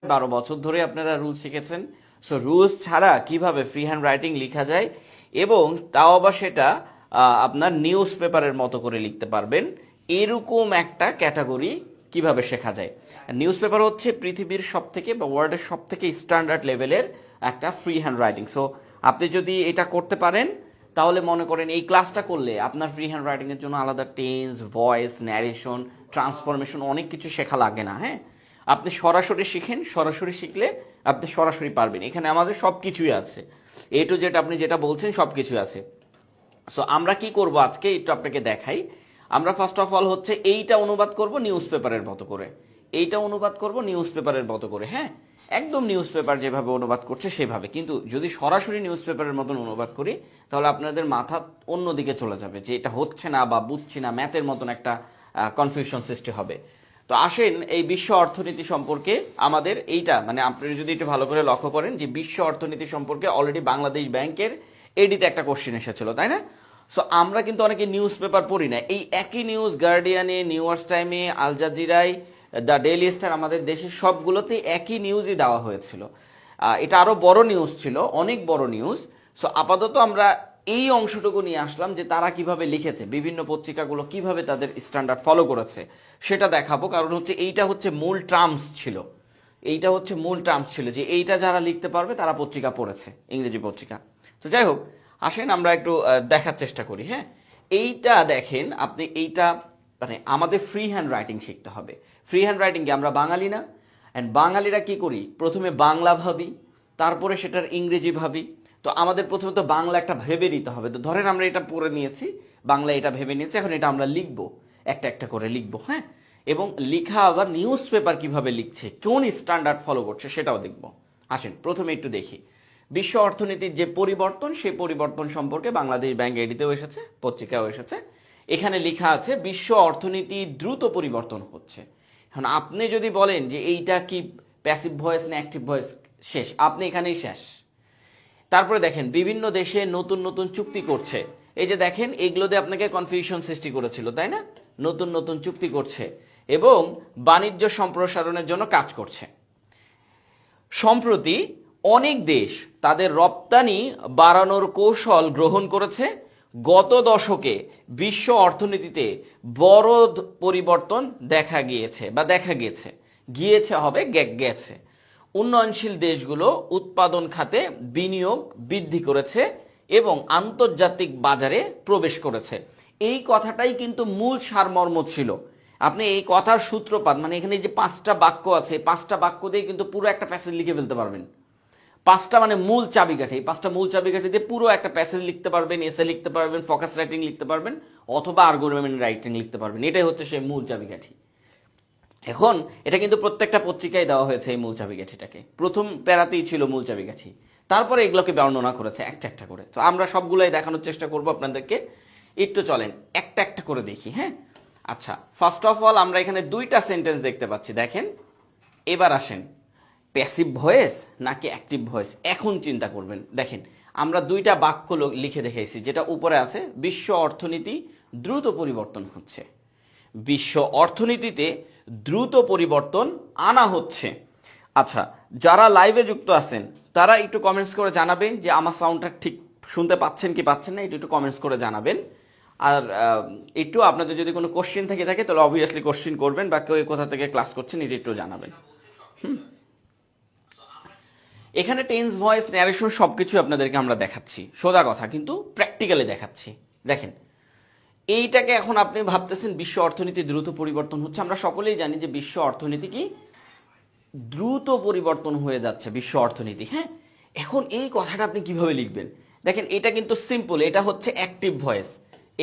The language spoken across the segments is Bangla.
12 বছর ধরে আপনারা রুলস শিখেছেন। সো রুলস ছাড়া কিভাবে ফ্রি হ্যান্ড রাইটিং লেখা যায় এবং তাও আবার সেটা আপনার নিউজ পেপারের মতো করে লিখতে পারবেন, এরকম একটা ক্যাটাগরি কিভাবে শেখা যায়। নিউজ পেপার হচ্ছে পৃথিবীর সব থেকে বা ওয়ার্ল্ডের সব থেকে স্ট্যান্ডার্ড লেভেলের একটা ফ্রি হ্যান্ড রাইটিং। সো আপনি যদি এটা করতে পারেন তাহলে মনে করেন এই ক্লাসটা করলে আপনার ফ্রি হ্যান্ড রাইটিং এর জন্য আলাদা টেন্স, ভয়েস, ন্যারেশন, ট্রান্সফরমেশন অনেক কিছু শেখা লাগে না। হ্যাঁ, আপনি সরাসরি শিখেন, সরাসরি শিখলে আপনি সরাসরি পারবেন। এখানে আমাদের সব কিছুই আছে, এ টু জেড আপনি যেটা বলছেন সব কিছুই আছে। সো আমরা কি করব আজকে একটু আপনাকে দেখাই। আমরা ফার্স্ট অফ অল হচ্ছে এইটা অনুবাদ করব নিউজ পেপারের মতো করে, এইটা অনুবাদ করব নিউজ পেপারের মতো করে। হ্যাঁ, একদম নিউজ পেপার যেভাবে অনুবাদ করছে সেভাবে। কিন্তু যদি সরাসরি নিউজ পেপারের মতন অনুবাদ করি তাহলে আপনাদের মাথা অন্যদিকে চলে যাবে যে এটা হচ্ছে না বা বুঝছি না, ম্যাথের মতন একটা কনফিউশন সৃষ্টি হবে। তো আসেন এই বিশ্ব অর্থনীতি সম্পর্কে আমাদের এইটা মানে আপনি যদি একটু ভালো করে লক্ষ্য করেন যে বিশ্ব অর্থনীতি সম্পর্কে অলরেডি বাংলাদেশ ব্যাংকের এডিতে একটা কোশ্চেন এসেছিল, তাই না? সো আমরা কিন্তু অনেকে নিউজ পেপার পড়ি না, এই একই নিউজ গার্ডিয়ানে, নিউ ইয়র্ক টাইমে, আল জাজিরায়, দ্য ডেইলি স্টার, আমাদের দেশের সবগুলোতে একই নিউজই দেওয়া হয়েছিল। এটা আরো বড় নিউজ ছিল, অনেক বড় নিউজ। সো আপাতত আমরা এই অংশটুকু নিয়ে আসলাম যে তারা কিভাবে লিখেছে, বিভিন্ন পত্রিকাগুলো কিভাবে তাদের স্ট্যান্ডার্ড ফলো করেছে সেটা দেখাবো। কারণ হচ্ছে এইটা হচ্ছে মূল টার্মস ছিল, এইটা হচ্ছে মূল টার্মস ছিল যে এইটা যারা লিখতে পারবে তারা পত্রিকা পড়েছে, ইংরেজি পত্রিকা। তো যাই হোক, আসেন আমরা একটু দেখার চেষ্টা করি। হ্যাঁ, এইটা দেখেন আপনি, এইটা মানে আমাদের ফ্রি হ্যান্ড রাইটিং শিখতে হবে। ফ্রি হ্যান্ড রাইটিং কি আমরা বাঙালি না? অ্যান্ড বাঙালিরা কি করি, প্রথমে বাংলা ভাবি, তারপরে সেটার ইংরেজি ভাবি। তো আমাদের প্রথমে তো বাংলা একটা ভেবে নিতে হবে। তো ধরেন আমরা এটা পড়ে নিয়েছি, বাংলা এটা ভেবে নিয়েছি, এখন এটা আমরা লিখবো, একটা একটা করে লিখবো। হ্যাঁ, এবং লিখা আবার নিউজ পেপার কিভাবে লিখছে, কোন স্ট্যান্ডার্ড ফলো করছে সেটাও দেখবো। আসেন প্রথমে একটু দেখি বিশ্ব অর্থনীতির যে পরিবর্তন, সেই পরিবর্তন সম্পর্কে বাংলাদেশ ব্যাংক এডিতেও এসেছে, পত্রিকাও এসেছে। এখানে লেখা আছে বিশ্ব অর্থনীতি দ্রুত পরিবর্তন হচ্ছে। এখন আপনি যদি বলেন যে এইটা কি প্যাসিভ ভয়েস না অ্যাক্টিভ ভয়েস, শেষ, আপনি এখানেই শেষ। তারপরে দেখেন বিভিন্ন দেশে নতুন নতুন চুক্তি করছে। এই যে দেখেন এগুলোতে আপনাকে কনফিউশন সৃষ্টি করেছিল, তাই না? নতুন নতুন চুক্তি করছে এবং বাণিজ্য সম্প্রসারণের জন্য কাজ করছে। সম্প্রতি অনেক দেশ তাদের রপ্তানি বাড়ানোর কৌশল গ্রহণ করেছে। গত দশকে বিশ্ব অর্থনীতিতে বড় পরিবর্তন দেখা গিয়েছে বা দেখা গেছে, গিয়েছে হবে গেছে। উন্নয়নশীল দেশগুলো উৎপাদন খাতে বিনিয়োগ বৃদ্ধি করেছে এবং আন্তর্জাতিক বাজারে প্রবেশ করেছে। এই কথাটাই কিন্তু মূল সারমর্ম ছিল। আপনি এই কথার সূত্রপাত মানে এখানে যে 5টা বাক্য আছে, 5টা বাক্য দিয়ে কিন্তু পুরো একটা প্যাসেজ লিখে ফেলতে পারবেন। 5টা মানে মূল চাবিকাঠি, 5টা মূল চাবিকাঠি দিয়ে পুরো একটা প্যাসেজ লিখতে পারবেন, এসে লিখতে পারবেন, ফোকাস রাইটিং লিখতে পারবেন, অথবা আর্গুমেন্ট রাইটিং লিখতে পারবেন। এটাই হচ্ছে সেই মূল চাবিকাঠি। এখন এটা কিন্তু প্রত্যেকটা পত্রিকায় দেওয়া হয়েছে এই মূল চাবিকাঠিটাকে, প্রথম প্যারাতেই ছিল মূল চাবিকাঠি, তারপরে এগুলোকে বর্ণনা করেছে একটা একটা করে। তো আমরা সবগুলাই দেখানোর চেষ্টা করব আপনাদেরকে। একটু চলেন একটা একটা করে দেখি। হ্যাঁ, আচ্ছা, ফার্স্ট অফ অল আমরা এখানে 2টা সেন্টেন্স দেখতে পাচ্ছি, দেখেন। এবার আসেন প্যাসিভ ভয়েস নাকি অ্যাক্টিভ ভয়েস, এখন চিন্তা করবেন। দেখেন আমরা 2টা বাক্য লিখে দেখেছি, যেটা উপরে আছে বিশ্ব অর্থনীতি দ্রুত পরিবর্তন হচ্ছে, বিশ্ব অর্থনীতিতে দ্রুত পরিবর্তন আনা হচ্ছে। আচ্ছা, যারা লাইভে যুক্ত আছেন তারা একটু কমেন্টস করে জানাবেন যে আমার সাউন্ডটা ঠিক শুনতে পাচ্ছেন কি পাচ্ছেন না, একটু কমেন্টস করে জানাবেন। আর একটু আপনাদের যদি কোনো কোশ্চেন থেকে থাকে তাহলে অবভিয়াসলি কোশ্চেন করবেন, বা কেউ কোথা থেকে ক্লাস করছেন এটা একটু জানাবেন। এখানে টেন্স, ভয়েস, ন্যারেশন সবকিছু আপনাদেরকে আমরা দেখাচ্ছি, সোজা কথা, কিন্তু প্র্যাকটিক্যালি দেখাচ্ছি। দেখেন এইটাকে এখন আপনি ভাবতেছেন বিশ্ব অর্থনীতি দ্রুত পরিবর্তন হচ্ছে। আমরা সকলেই জানি যে বিশ্ব অর্থনীতি কি দ্রুত পরিবর্তন হয়ে যাচ্ছে বিশ্ব অর্থনীতি। হ্যাঁ, এখন এই কথাটা আপনি কিভাবে লিখবেন? দেখেন এটা কিন্তু সিম্পল, এটা হচ্ছে অ্যাক্টিভ ভয়েস,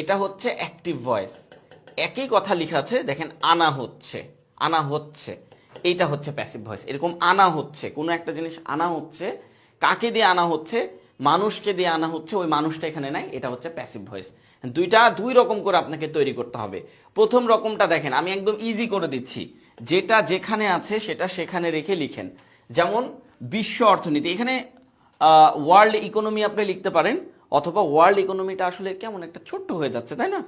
এটা হচ্ছে অ্যাক্টিভ ভয়েস, একই কথা লেখা আছে। দেখেন আনা হচ্ছে, আনা হচ্ছে, এইটা হচ্ছে প্যাসিভ ভয়েস। এরকম আনা হচ্ছে, কোনো একটা জিনিস আনা হচ্ছে, কাকে দিয়ে আনা হচ্ছে? মানুষকে দিয়ে আনা হচ্ছে, ওই মানুষটা এখানে নাই, এটা হচ্ছে প্যাসিভ ভয়েস। দুই রকম করে আপনাকে তৈরি করতে হবে। প্রথম রকমটা দেখেন, আমি একদম ইজি করে দিচ্ছি, যেটা যেখানে আছে সেটা সেখানে রেখে লিখেন। যেমন বিশ্ব অর্থনীতি, এখানে ওয়ার্ল্ড ইকোনমি আপনি লিখতে পারেন, অথবা ওয়ার্ল্ড ইকোনমিটা আসলে কেমন একটা ছোট্ট হয়ে যাচ্ছে, তাই না?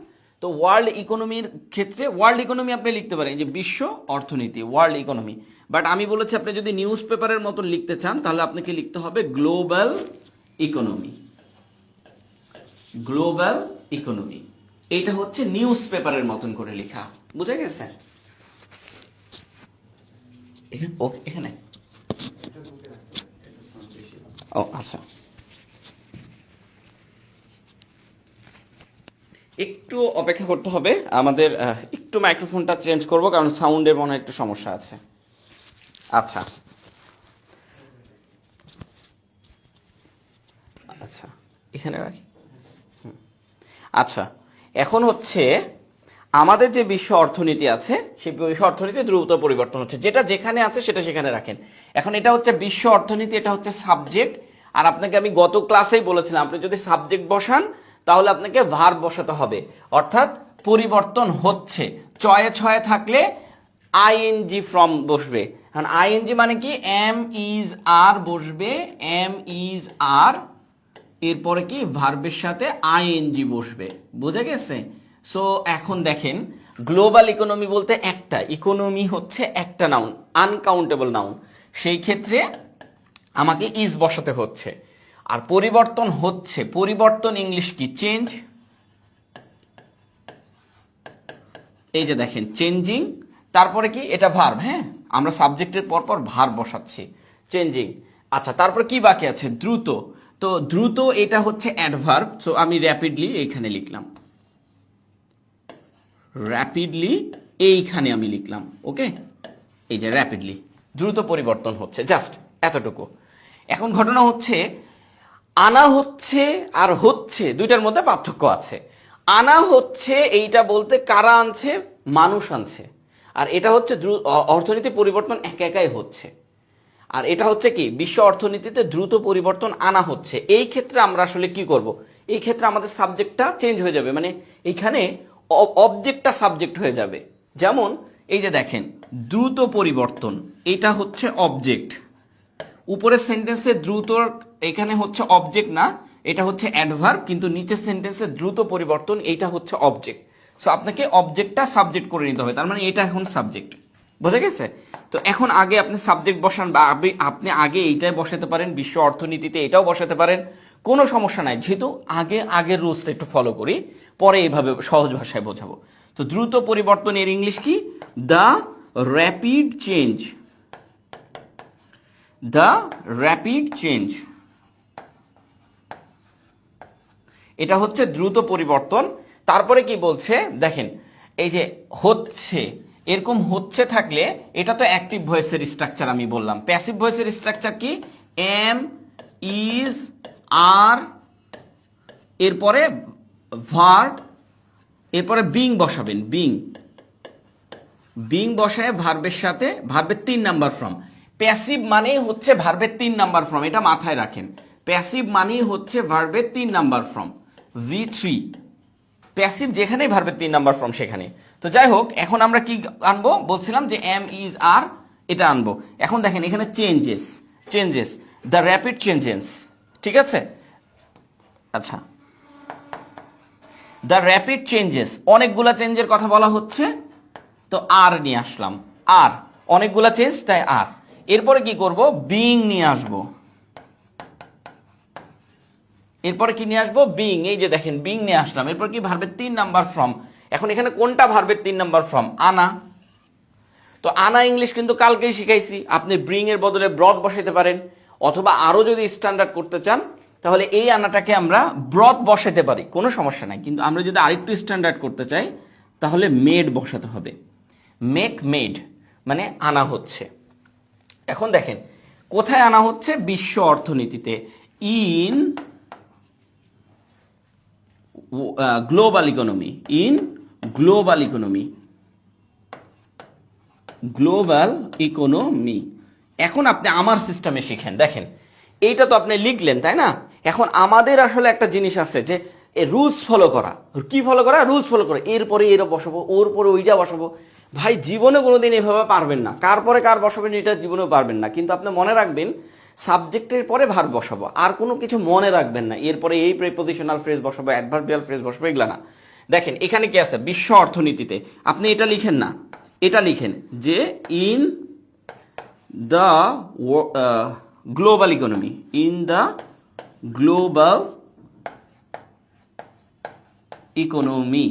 তো ওয়ার্ল্ড ইকোনমির ক্ষেত্রে ওয়ার্ল্ড ইকোনমি আপনি লিখতে পারেন যে বিশ্ব অর্থনীতি, ওয়ার্ল্ড ইকোনমি। বাট আমি বলেছি আপনি যদি নিউজ পেপারের মতো লিখতে চান তাহলে আপনাকে লিখতে হবে গ্লোবাল ইকোনমি, গ্লোবাল ইকোনমি। এইটা হচ্ছে নিউজ পেপারের মতন করে লেখা, বুঝা গেছে? ওকে, এখানে ও আচ্ছা, একটু অপেক্ষা করতে হবে আমাদের, একটু মাইক্রোফোনটা চেঞ্জ করব কারণ সাউন্ডের মনে হয় একটু সমস্যা আছে। আচ্ছা আচ্ছা, এখানে রাখি। আচ্ছা, এখন হচ্ছে আমাদের যে বিশ্ব অর্থনীতি আছে সেই বিশ্ব অর্থনীতি দ্রুত পরিবর্তন হচ্ছে, যেটা যেখানে আছে সেটা সেখানে রাখেন। এখন এটা হচ্ছে বিশ্ব অর্থনীতি, এটা হচ্ছে সাবজেক্ট। আর আপনাকে আমি গত ক্লাসেই বলেছিলাম আপনি যদি সাবজেক্ট বসান তাহলে আপনাকে ভার্ব বসাতে হবে, অর্থাৎ পরিবর্তন হচ্ছে। ছয়ে ছয়ে থাকলে আইএনজি ফ্রম বসবে। এখন আইএনজি মানে কি, এম ইজ আর বসবে, এম ইজ আর, এরপরে কি ভার্বের সাথে আইএনজি বসবে, বুঝে গেছে? সো এখন দেখেন গ্লোবাল ইকোনমি বলতে একটা ইকোনমি হচ্ছে একটা নাউন, আনকাউন্টেবল নাউন, সেই ক্ষেত্রে আমাকে ইজ বসাতে হচ্ছে। আর পরিবর্তন হচ্ছে, পরিবর্তন ইংলিশ কি, চেঞ্জ। এই যে দেখেন চেঞ্জিং, তারপরে কি এটা ভার্ব, হ্যাঁ আমরা সাবজেক্টের পর পর ভার্ব বসাচ্ছি, চেঞ্জিং। আচ্ছা, তারপর কি বাকি আছে, দ্রুত। তো দ্রুত এটা হচ্ছে অ্যাডভার্ব, সো আমি র্যাপিডলি এইখানে লিখলাম, র্যাপিডলি এইখানে আমি লিখলাম, ওকে। এই যে র্যাপিডলি, দ্রুত পরিবর্তন হচ্ছে, জাস্ট এতটুকু। এখন ঘটনা হচ্ছে আনা হচ্ছে আর হচ্ছে দুইটার মধ্যে পার্থক্য আছে। আনা হচ্ছে এইটা বলতে কারা আনছে, মানুষ আনছে। আর এটা হচ্ছে অর্থনীতি পরিবর্তন একা একাই হচ্ছে। আর এটা হচ্ছে কি, বিশ্ব অর্থনীতিতে দ্রুত পরিবর্তন আনা হচ্ছে। এই ক্ষেত্রে আমরা আসলে কি করব, এই ক্ষেত্রে আমাদের সাবজেক্টটা চেঞ্জ হয়ে যাবে, মানে এইখানে অবজেক্টটা সাবজেক্ট হয়ে যাবে। যেমন এই যে দেখেন দ্রুত পরিবর্তন, এটা হচ্ছে অবজেক্ট, উপরের সেন্টেন্সে দ্রুত এখানে হচ্ছে অবজেক্ট না, এটা হচ্ছে অ্যাডভার্ব, কিন্তু নিচের সেন্টেন্সে দ্রুত পরিবর্তন এইটা হচ্ছে অবজেক্ট। সো আপনাকে অবজেক্টটা সাবজেক্ট করে নিতে হবে, তার মানে এটা এখন সাবজেক্ট, বোঝা গেছে? তো এখন আগে আপনি সাবজেক্ট বসান, বা আপনি আগে এইটাই বসাতে পারেন, বিশ্ব অর্থনীতিতে এটাও বসাতে পারেন, কোনো সমস্যা নাই। যেহেতু আগের রুলসটা একটু ফলো করি, পরে এইভাবে সহজ ভাষায় বোঝাবো। তো দ্রুত পরিবর্তন এর ইংলিশ কি, the rapid change, the rapid change, এটা হচ্ছে দ্রুত পরিবর্তন। তারপরে কি বলছে দেখেন, এই যে হচ্ছে, এরকম হচ্ছে থাকলে এটা তো অ্যাক্টিভ ভয়েসের স্ট্রাকচার আমি বললাম। প্যাসিভ ভয়েসের স্ট্রাকচার কি, এম ইজ আর, এরপরে ভার্ব, এরপরে বিং বসাবেন, বিং, বিং বসায় ভার্বের সাথে, ভার্বের 3 নাম্বার ফর্ম। প্যাসিভ মানেই হচ্ছে ভার্বের 3 নাম্বার ফর্ম, এটা মাথায় রাখেন। প্যাসিভ মানেই হচ্ছে ভার্বের 3 নাম্বার ফর্ম, V3। প্যাসিভ যেখানেই ভার্বের 3 নাম্বার ফর্ম সেখানে। তো যাই হোক, এখন আমরা কি আনবো, বলছিলাম যে এম ইজ আর, এটা আনবো। এখন দেখেন এখানে changes, changes, the rapid changes, ঠিক আছে? আচ্ছা, দ্য র্যাপিড চেঞ্জেস, অনেকগুলা চেঞ্জের কথা বলা হচ্ছে, তো আর নিয়ে আসলাম, আর অনেকগুলা চেঞ্জ তাই আর। এরপরে কি করব, বিং নিয়ে আসবো, এরপরে কি নিয়ে আসবো, বিং। এই যে দেখেন বিং নিয়ে আসলাম, এরপর কি ভার্বের 3 নাম্বার ফর্ম। এখন এখানে কোনটা ভার্বের 3 নাম্বার ফর্ম, আনা। তো আনা ইংলিশ কিন্তু কালকেই শিখাইছি, আপনি ব্রিং এর বদলে ব্রড বসাইতে পারেন, অথবা আরো যদি স্ট্যান্ডার্ড করতে চান তাহলে এই আনাটাকে আমরা ব্রড বসাতে পারি, কোনো সমস্যা নাই। কিন্তু আমরা যদি আরেকটু স্ট্যান্ডার্ড করতে চাই তাহলে মেড বসাতে হবে, মেক মেড, মানে আনা হচ্ছে। এখন দেখেন কোথায় আনা হচ্ছে, বিশ্ব অর্থনীতিতে, in global economy, in global economy, global economy. এখন আপনি আমার সিস্টেমে শিখেন, দেখেন এইটা তো আপনি লিখলেন তাই না? এখন আমাদের আসলে একটা জিনিস আছে যে রুলস ফলো করা। কি ফলো করা, রুলস ফলো করা, এরপরে এরা বসাবো, ওর পরে ওইটা বসাবো। ভাই জীবনে কোনোদিন এভাবে পারবেন না, কার পরে কার বসাবেন এটা জীবনেও পারবেন না। কিন্তু আপনি মনে রাখবেন সাবজেক্টের পরে ভার্ব বসাবো, আর কোনো কিছু মনে রাখবেন না, এরপরে এই প্রিপোজিশনাল ফ্রেজ বসাবো, অ্যাডভার্বিয়াল ফ্রেজ বসাবো, এগুলা না। দেখেন এখানে কি আছে, বিশ্ব অর্থনীতিতে আপনি এটা লিখেন না, এটা লিখেন যে in the global economy, in the global economy,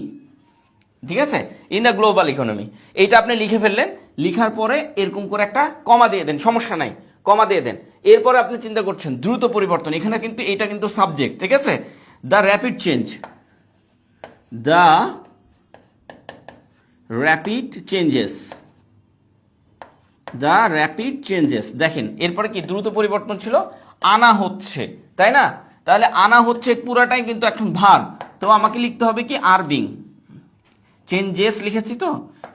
ঠিক আছে, ইন দ্য গ্লোবাল ইকোনমি। এইটা আপনি লিখে ফেললেন, লিখার পরে এরকম করে একটা কমা দিয়ে দেন, সমস্যা নাই, কমা দিয়ে দেন। এরপরে আপনি চিন্তা করছেন দ্রুত পরিবর্তন, এখানে কিন্তু এটা কিন্তু সাবজেক্ট, ঠিক আছে, the rapid change, the rapid changes, the rapid changes. দেখেন এরপরে কি দ্রুত পরিবর্তন ছিল, আনা হচ্ছে, তাই না? তাহলে আনা হচ্ছে পুরাটাই কিন্তু এখন ভার্ব, তো আমাকে লিখতে হবে কি আর বিং, চেঞ্জেস লিখেছি তো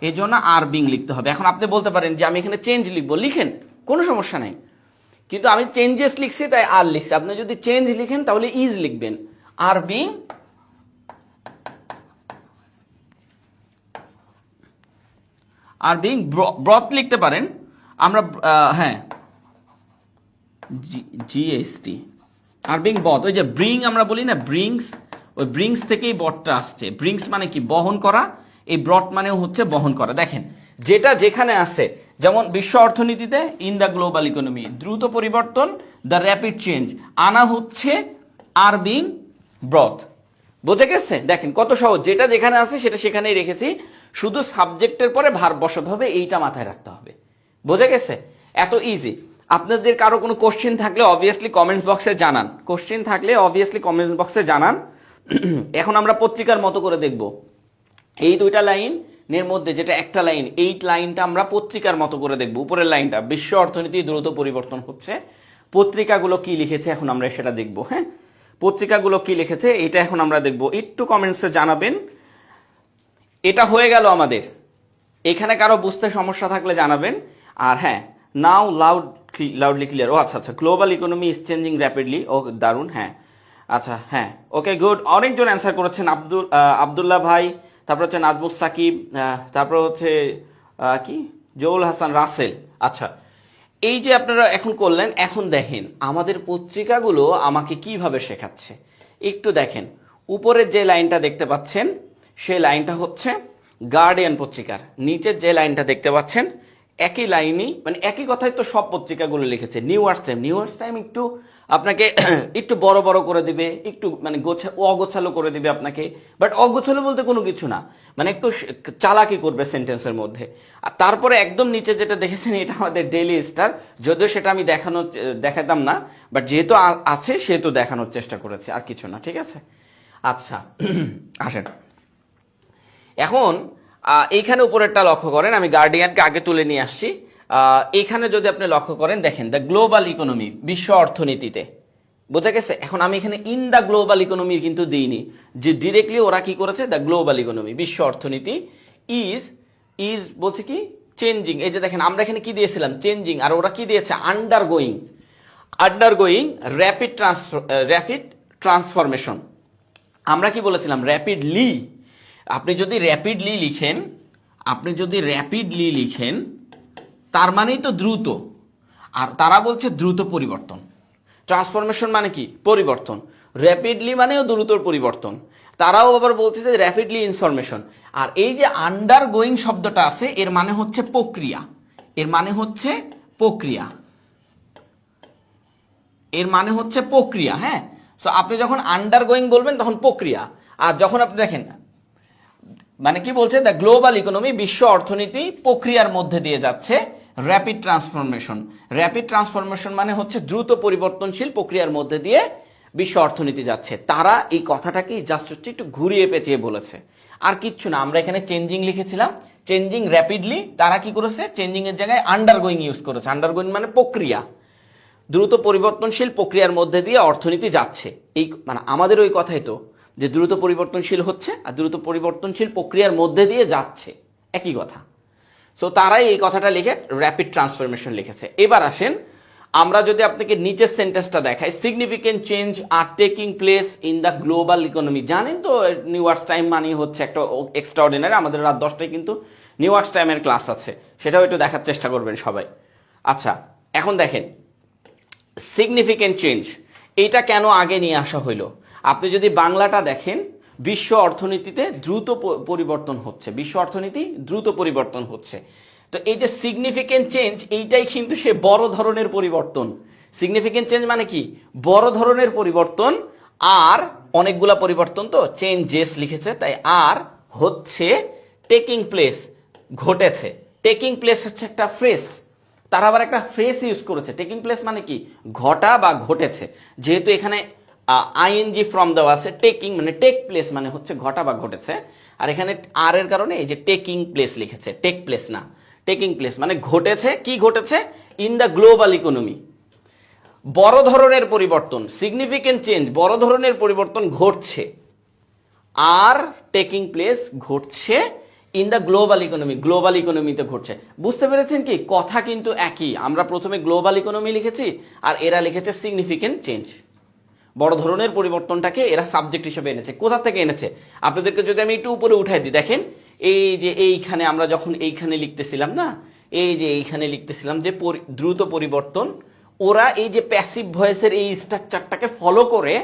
এই জন্য আর বিং লিখতে হবে। এখন আপনি বলতে পারেন যে আমি এখানে চেঞ্জ লিখবো, লিখেন, কোনো সমস্যা নাই, কিন্তু আমি চেঞ্জেস লিখছি তাই আর লিখছি। আপনি যদি চেঞ্জ লিখেন তাহলে ইজ লিখবেন, আর বিং ব্রথ লিখতে পারেন আমরা, হ্যাঁ জিএসটি, আর বিং বথ, ওই যে ব্রিং আমরা বলি না, ব্রিংস, ওই ব্রিংস থেকেই বটটা আসছে। ব্রিংস মানে কি, বহন করা, এই ব্রট মানেও হচ্ছে বহন করা। দেখেন যেটা যেখানে আছে, যেমন বিশ্ব অর্থনীতিতে ইন দ্য গ্লোবাল ইকোনমি, দ্রুত পরিবর্তন দ্য র্যাপিড চেঞ্জ, আনা হচ্ছে আর বিং ব্রথ। বোঝা গেছে? দেখেন কত সহজ, যেটা যেখানে আছে সেটা সেখানেই রেখেছি, শুধু সাবজেক্টের পরে ভার বসাতে হবে, এইটা মাথায় রাখতে হবে। বোঝা গেছে? এত ইজি। আপনাদের কারো কোনো কোশ্চেন থাকলে অবভিয়াসলি কমেন্টস বক্সে জানান, কোশ্চেন থাকলে অবভিয়াসলি কমেন্টস বক্সে জানান। এখন আমরা পত্রিকার মতো করে দেখব, এই দুইটা লাইনের মধ্যে যেটা একটা লাইন, এই লাইনটা আমরা পত্রিকার মতো করে দেখব। উপরের লাইনটা বিশ্ব অর্থনীতি দ্রুত পরিবর্তন হচ্ছে, পত্রিকাগুলো কি লিখেছে এখন আমরা সেটা দেখব। হ্যাঁ, পত্রিকাগুলো কি লিখেছে এটা এখন আমরা দেখব, একটু কমেন্টসে জানাবেন। এটা হয়ে গেল আমাদের। এখানে কারো বুঝতে সমস্যা থাকলে জানাবেন। আর হ্যাঁ, নাও লাউডলি ক্লিয়ার। ও আচ্ছা আচ্ছা, global economy is changing rapidly. ও দারুন, হ্যাঁ আচ্ছা, হ্যাঁ ওকে গুড। অনেকজন অ্যান্সার করেছেন, আব্দুল্লাহ ভাই, তারপর হচ্ছে নাজমুস সাকিব, তারপর হচ্ছে কি জৌল হাসান রাসেল। আচ্ছা, এই যে আপনারা এখন করলেন, এখন দেখেন আমাদের পত্রিকাগুলো আমাকে কিভাবে শেখাচ্ছে। একটু দেখেন উপরের যে লাইনটা দেখতে পাচ্ছেন সেই লাইনটা হচ্ছে গার্ডিয়ান পত্রিকার, নিচের যে লাইনটা দেখতে পাচ্ছেন একই লাইনই, মানে একই কথাই তো সব পত্রিকাগুলো লিখেছে। নিউ ইয়ার্স টাইম একটু আপনাকে একটু বড় বড় করে দিবে, একটু মানে অগোছালো করে দিবে আপনাকে, বাট অগোছালো বলতে কোনো কিছু না, মানে একটু চালাকি করবে সেন্টেন্সের মধ্যে। আর তারপরে একদম নিচে যেটা দেখেছেন এটা আমাদের ডেইলি স্টার, যদিও সেটা আমি দেখাতাম না, বাট যেহেতু আছে সেহেতু দেখানোর চেষ্টা করেছে, আর কিছু না, ঠিক আছে। আচ্ছা আসেন এখন এইখানে উপরেরটা লক্ষ্য করেন, আমি গার্ডিয়ানকে আগে তুলে নিয়ে আসছি। এইখানে যদি আপনি লক্ষ্য করেন, দেখেন দ্য গ্লোবাল ইকোনমি, বিশ্ব অর্থনীতিতে, বোঝা গেছে? এখন আমি এখানে ইন দ্য গ্লোবাল ইকোনমি কিন্তু দিইনি, যে ডিরেক্টলি ওরা কি করেছে, দ্য গ্লোবাল ইকোনমি, বিশ্ব অর্থনীতি ইজ বলছে কি চেঞ্জিং। এই যে দেখেন আমরা এখানে কি দিয়েছিলাম, চেঞ্জিং, আর ওরা কি দিয়েছে, আন্ডারগোয়িং র্যাপিড ট্রান্সফরমেশন। আমরা কি বলেছিলাম, র্যাপিডলি। আপনি যদি র্যাপিডলি লিখেন তার মানেই তো দ্রুত, আর তারা বলছে দ্রুত পরিবর্তন। ট্রান্সফরমেশন মানে কি, পরিবর্তন। র্যাপিডলি মানেও দ্রুত পরিবর্তন, তারাও আবার বলছে যে র্যাপিডলি ইনফরমেশন। আর এই যে আন্ডার গোয়িং শব্দটা আছে, এর মানে হচ্ছে প্রক্রিয়া, এর মানে হচ্ছে প্রক্রিয়া, হ্যাঁ। সো আপনি যখন আন্ডার গোয়িং বলবেন তখন প্রক্রিয়া, আর যখন আপনি দেখেন মানে কি বলছে, দ্য গ্লোবাল ইকোনমি, বিশ্ব অর্থনীতি প্রক্রিয়ার মধ্যে দিয়ে যাচ্ছে, র্যাপিড ট্রান্সফরমেশন মানে হচ্ছে দ্রুত পরিবর্তনশীল প্রক্রিয়ার মধ্যে দিয়ে বিশ্ব অর্থনীতি যাচ্ছে। তারা এই কথাটাকে জাস্ট হচ্ছে একটু ঘুরিয়ে পেঁচিয়ে বলেছে, আর কিচ্ছু না। আমরা এখানে চেঞ্জিং লিখেছিলাম, চেঞ্জিং র্যাপিডলি, তারা কি করেছে, চেঞ্জিং এর জায়গায় আন্ডারগোয়িং ইউজ করেছে। আন্ডারগোয়িং মানে প্রক্রিয়া, দ্রুত পরিবর্তনশীল প্রক্রিয়ার মধ্যে দিয়ে অর্থনীতি যাচ্ছে। এই মানে আমাদের ওই কথাই তো, যে দ্রুত পরিবর্তনশীল হচ্ছে আর দ্রুত পরিবর্তনশীল প্রক্রিয়ার মধ্যে দিয়ে যাচ্ছে, একই কথা। সো তারাই এই কথাটা লিখে র্যাপিড ট্রান্সফরমেশন লিখেছে। এবার আসেন আমরা যদি আপনাকে নিচের সেন্টেন্সটা দেখাই, significant change R taking place in the global economy. জানেন তো নিউ ইয়ার্স টাইম মানে হচ্ছে একটা এক্সট্রাঅর্ডিনারি, আমাদের রাত 10টায় কিন্তু নিউ ইয়ার্স টাইমের ক্লাস আছে, সেটাও একটু দেখার চেষ্টা করবেন সবাই। আচ্ছা এখন দেখেন সিগনিফিকেন্ট চেঞ্জ, এইটা কেন আগে নিয়ে আসা হইলো। আপনি যদি বাংলাটা দেখেন, বিশ্ব অর্থনীতিতে দ্রুত পরিবর্তন হচ্ছে, বিশ্ব অর্থনীতি দ্রুত পরিবর্তন হচ্ছে। তো এই যে সিগনিফিকেন্ট চেঞ্জ, এইটাই কিন্তু সে বড় ধরনের পরিবর্তন। সিগনিফিকেন্ট চেঞ্জ মানে কি? বড় ধরনের পরিবর্তন। আর অনেকগুলা পরিবর্তন, তো চেঞ্জেস লিখেছে, তাই আর হচ্ছে টেকিং প্লেস, ঘটেছে। টেকিং প্লেস হচ্ছে একটা ফ্রেজ, তারা আবার একটা ফ্রেজ ইউজ করেছে। টেকিং প্লেস মানে কি? ঘটা বা ঘটেছে। যেহেতু এখানে আইএনজি ফ্রম দেওয়া আছে, টেকিং মানে টেক প্লেস মানে হচ্ছে ঘটা বা ঘটেছে, আর এখানে আর এর কারণে এই যে টেকিং প্লেস লিখেছে, টেক প্লেস না, টেকিং প্লেস মানে ঘটেছে। কি ঘটেছে? In the global economy. বড় ধরনের পরিবর্তন, সিগনিফিকেন্ট চেঞ্জ, বড় ধরনের পরিবর্তন ঘটছে, আর টেকিং প্লেস ঘটছে in the global economy, global ইকোনমিতে ঘটছে। বুঝতে পেরেছেন কি? কথা কিন্তু একই। আমরা প্রথমে গ্লোবাল ইকোনমি লিখেছি, আর এরা লিখেছে সিগনিফিকেন্ট চেঞ্জ। বড় ধরনের পরিবর্তনটাকে এরা সাবজেক্ট হিসেবে এনেছে। কোথা থেকে এনেছে? আপনাদেরকে যদি আমি একটু উপরে উঠাই দিই, দেখেন এই যে এইখানে আমরা যখন এইখানে লিখতেছিলাম না, এই যে এইখানে লিখতেছিলাম যে দ্রুত পরিবর্তন, ওরা এই যে প্যাসিভ ভয়েসের এই স্ট্রাকচারটাকে ফলো করে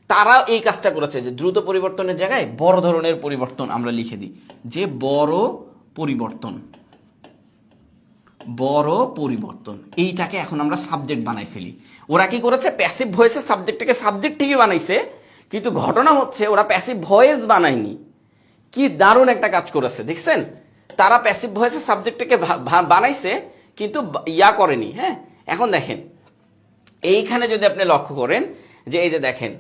তারা এই কাজটা করেছে যে দ্রুত পরিবর্তনের জায়গায় বড় ধরনের পরিবর্তন আমরা লিখে দিই, যে বড় পরিবর্তন, বড় পরিবর্তন, এইটাকে এখন আমরা সাবজেক্ট বানাই ফেলি। ওরা কি করেছে? প্যাসিভ ভয়েসের সাবজেক্টটাকে সাবজেক্ট ঠিকই বানাইছে, কিন্তু ঘটনা হচ্ছে ওরা প্যাসিভ ভয়েস বানায়নি। কি দারুণ একটা কাজ করেছে দেখছেন? তারা প্যাসিভ ভয়েসের সাবজেক্টটাকে বানাইছে, কিন্তু ইয়া করেনি। হ্যাঁ, এখন দেখেন এইখানে যদি আপনি লক্ষ্য করেন যে এই যে দেখেন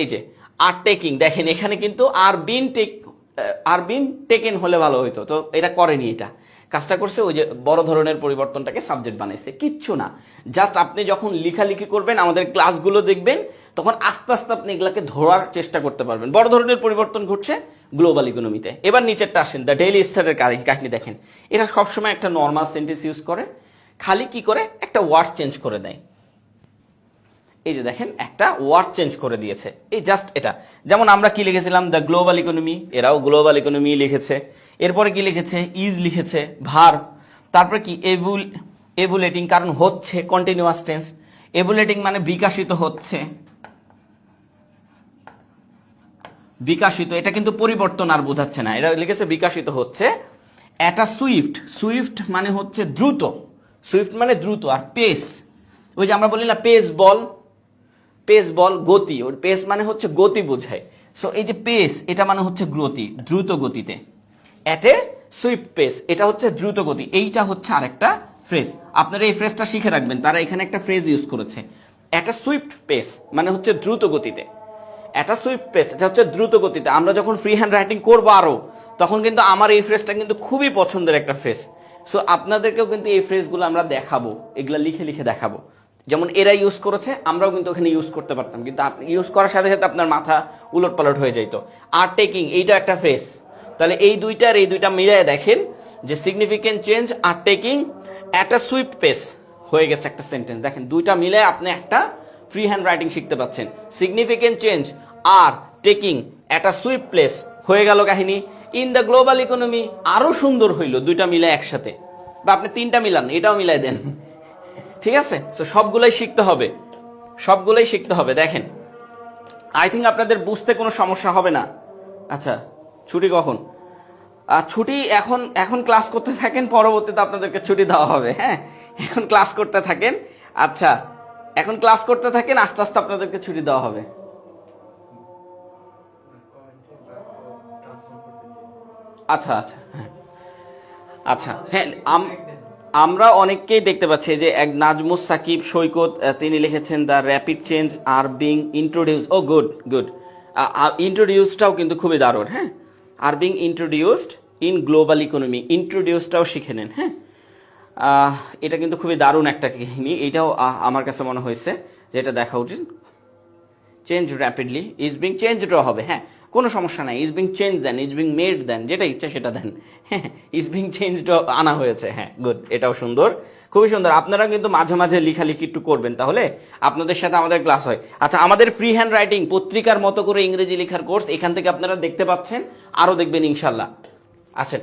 এই যে আর টেকিং, দেখেন এখানে কিন্তু আর বিন টেকেন হলে ভালো হইতো, তো এটা করেনি। এটা কাজটা করছে ওই যে বড় ধরনের পরিবর্তনটাকে সাবজেক্ট বানাইছে, কিচ্ছু না। জাস্ট আপনি যখন লেখালেখি করবেন, আমাদের ক্লাসগুলো দেখবেন, তখন আস্তে আস্তে আপনি এগুলাকে ধরার চেষ্টা করতে পারবেন। বড় ধরনের পরিবর্তন ঘটছে গ্লোবাল ইকোনমিতে। এবার নিচেরটা আসেন, দ্য ডেইলি স্টারের কাহিনী দেখেন। এরা সবসময় একটা নর্মাল সেন্টেন্স ইউজ করে, খালি কি করে? একটা ওয়ার্ড চেঞ্জ করে দেয়। এই যে দেখেন একটা ওয়ার্ড চেঞ্জ করে দিয়েছে, এই জাস্ট এটা। যেমন আমরা কি লিখেছিলাম? দ্য গ্লোবাল ইকোনমি, এরাও গ্লোবাল ইকোনমি লিখেছে। এরপরে কি লিখেছে? ইজ লিখেছে, ভার্ব। তারপরে কি? এভুলেটিং, কারণ হচ্ছে, কন্টিনিউয়াস টেন্স। এভুলেটিং মানে বিকাশিত হচ্ছে, বিকাশিত, এটা কিন্তু পরিবর্তন আর বোঝাচ্ছে না, এটা লিখেছে বিকাশিত হচ্ছে। এটা সুইফট, সুইফট মানে হচ্ছে দ্রুত, সুইফট মানে দ্রুত। আর পেস, ওই যে আমরা বলি না পেস বল, পেস বল গতি, ওর পেস মানে হচ্ছে গতি বোঝায়। সো এই যে পেস, এটা মানে হচ্ছে গতি, দ্রুত গতিতে। এট এ সুইফট পেস, এটা হচ্ছে দ্রুত গতি। এইটা হচ্ছে আরেকটা ফ্রেজ, আপনারা এই ফ্রেজটা শিখে রাখবেন। তারা এখানে একটা ফ্রেজ ইউজ করেছে, এট এ সুইফট পেস মানে হচ্ছে দ্রুত গতিতে। এট এ সুইফট পেস, এটা হচ্ছে দ্রুত গতিতে। আমরা যখন ফ্রি হ্যান্ড রাইটিং করবো আরো, তখন কিন্তু আমার এই ফ্রেজটা কিন্তু খুবই পছন্দের একটা ফ্রেজ। সো আপনাদেরকেও কিন্তু এই ফ্রেজগুলো আমরা দেখাবো, এগুলা লিখে লিখে দেখাবো। যেমন এরা ইউজ করেছে, আমরাও কিন্তু ওখানে ইউজ করতে পারতাম, কিন্তু আপনি ইউজ করার সাথে সাথে আপনার মাথা উলট পালট হয়ে যাইতো। আর টেকিং, এইটা একটা ফ্রেজ। তাহলে এই দুইটা মিলিয়ে দেখেন যে significant change are taking at a Swift pace হয়ে গেছে একটা সেন্টেন্স। দেখেন দুইটা মিলে আপনি একটা ফ্রি হ্যান্ড রাইটিং শিখতে পাচ্ছেন। Significant change are taking at a Swift place হয়ে গেল কাহিনী। ইন দ্য গ্লোবাল ইকোনমি আরো সুন্দর হইলো দুইটা মিলে একসাথে, বা আপনি তিনটা মিলান, এটাও মিলাই দেন, ঠিক আছে? তো সবগুলাই শিখতে হবে, সবগুলাই শিখতে হবে। দেখেন আই থিঙ্ক আপনাদের বুঝতে কোনো সমস্যা হবে না। আচ্ছা, ছুটি কখন? ছুটি এখন, এখন ক্লাস করতে থাকেন, পরবর্তীতে আপনাদেরকে ছুটি দেওয়া হবে। হ্যাঁ, এখন ক্লাস করতে থাকেন। আচ্ছা, এখন ক্লাস করতে থাকেন, আস্তে আস্তে আপনাদেরকে ছুটি দেওয়া হবে। আচ্ছা আচ্ছা হ্যাঁ, আচ্ছা হ্যাঁ, আমরা অনেককেই দেখতে পাচ্ছি যে এক নাজমুস সাকিব সৈকত, তিনি লিখেছেন the rapid change are being introduce. ও গুড গুড, ইন্ট্রোডিউসটাও কিন্তু খুবই দারুণ। হ্যাঁ, are being introduced in global economy, ইন্ট্রোডিউসটাও শিখে নেন। হ্যাঁ, এটা কিন্তু খুবই দারুণ একটা কাহিনী, এটাও আমার কাছে মনে হয়েছে যে এটা দেখা উচিত। চেঞ্জ র্যাপিডলি, ইজ বিং চেঞ্জডও হবে। হ্যাঁ, কোনো সমস্যা নাই, ইজ বিং চেঞ্জ দেন, ইজ বিং মেড দেন, যেটা ইচ্ছা সেটা দেন। হ্যাঁ, ইজ বিং চেঞ্জডও আনা হয়েছে। হ্যাঁ, গুড, এটাও সুন্দর, খুবই সুন্দর। আপনারা কিন্তু মাঝে মাঝে লেখালেখি একটু করবেন, তাহলে আপনাদের সাথে আমাদের ক্লাস হয়। আচ্ছা, আমাদের ফ্রি হ্যান্ড রাইটিং পত্রিকার মতো করে ইংরেজি লেখার কোর্স এখান থেকে আপনারা দেখতে পাচ্ছেন, আরো দেখবেন ইনশাল্লাহ। আচ্ছা,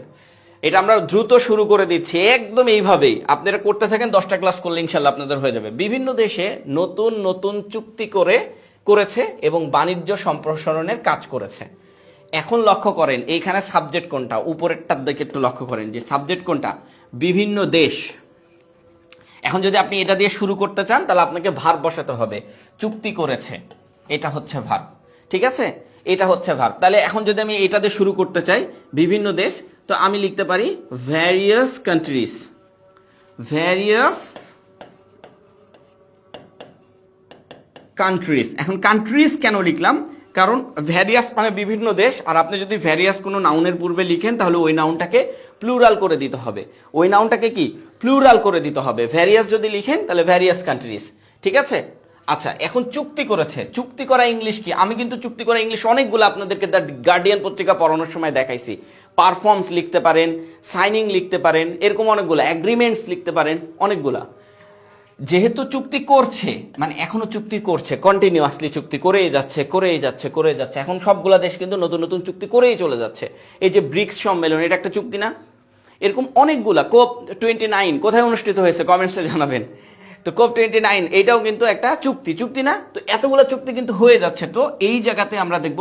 এটা আমরা দ্রুত শুরু করে দিচ্ছি একদম এইভাবেই। আপনারা করতে থাকেন, 10টা ক্লাস করলে ইনশাল্লাহ আপনাদের হয়ে যাবে। বিভিন্ন দেশে নতুন নতুন চুক্তি করেছে এবং বাণিজ্য সম্প্রসারণের কাজ করেছে। এখন লক্ষ্য করেন এইখানে সাবজেক্ট কোনটা, উপরেরটার দিকে একটু লক্ষ্য করেন যে সাবজেক্ট কোনটা, বিভিন্ন দেশ। এখন যদি আপনি এটা দিয়ে শুরু করতে চান তাহলে আপনাকে ভার্ব বসাতে হবে, চুক্তি করেছে, এটা হচ্ছে ভার্ব, ঠিক আছে, এটা হচ্ছে ভার্ব। তাহলে এখন যদি আমি এটা দিয়ে শুরু করতে চাই বিভিন্ন দেশ, তো আমি লিখতে পারি ভ্যারিয়াস কান্ট্রিজ, ভ্যারিয়াস কান্ট্রিজ। এখন কান্ট্রিজ কেন লিখলাম, কারণ ভ্যারিয়াস মানে বিভিন্ন দেশ, আর আপনি যদি ভ্যারিয়াস কোনো নাউনের পূর্বে লিখেন তাহলে ওই নাউনটাকে প্লুরাল করে দিতে হবে, ওই নাউনটাকে কি প্লুরাল করে দিতে হবে। ভ্যারিয়াস যদি লিখেন তাহলে ভ্যারিয়াস কান্ট্রিজ, ঠিক আছে। আচ্ছা, এখন চুক্তি করেছে, চুক্তি করা ইংলিশ কি? আমি কিন্তু চুক্তি করা ইংলিশ অনেকগুলো আপনাদেরকে দ্য গার্ডিয়ান পত্রিকা পড়ানোর সময় দেখাইছি। পারফর্মস লিখতে পারেন, সাইনিং লিখতে পারেন, এরকম অনেকগুলো, অ্যাগ্রিমেন্টস লিখতে পারেন, অনেকগুলা। যেহেতু চুক্তি করছে মানে এখনো চুক্তি করছে, কন্টিনিউয়াসলি চুক্তি করেই যাচ্ছে করেই যাচ্ছে করেই যাচ্ছে, এখন সবগুলা দেশ কিন্তু নতুন নতুন চুক্তি করেই চলে যাচ্ছে। এই যে ব্রিক্স সম্মেলন, এটা একটা চুক্তি না? এরকম অনেকগুলা, কোপ 29 কোথায় অনুষ্ঠিত হয়েছে কমেন্টসে জানাবেন। তো কোপ 29 এটাও কিন্তু একটা চুক্তি, চুক্তি না? তো এতগুলা চুক্তি কিন্তু হয়ে যাচ্ছে। তো এই জায়গাতে আমরা দেখব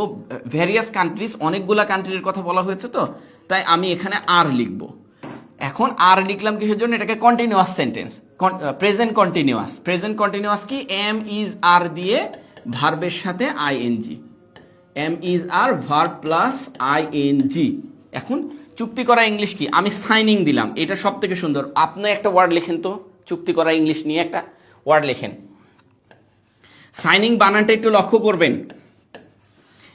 ভ্যারিয়াস কান্ট্রিজ, অনেকগুলা কান্ট্রির কথা বলা হয়েছে, তো তাই আমি এখানে আর লিখবো। এখন আর লিখলাম কিসের জন্য? এটাকে continuous sentence, present continuous. Present continuous কি? এম ইজ আর দিয়ে ভার্বের সাথে I N G, am is are verb plus I N G. এখন চুক্তি করা ইংলিশ কি? আমি সাইনিং দিলাম, এটা সব থেকে সুন্দর। আপনি একটা ওয়ার্ড লেখেন তো, চুক্তি করা ইংলিশ নিয়ে একটা ওয়ার্ড লেখেন। সাইনিং বানানটা একটু লক্ষ্য করবেন,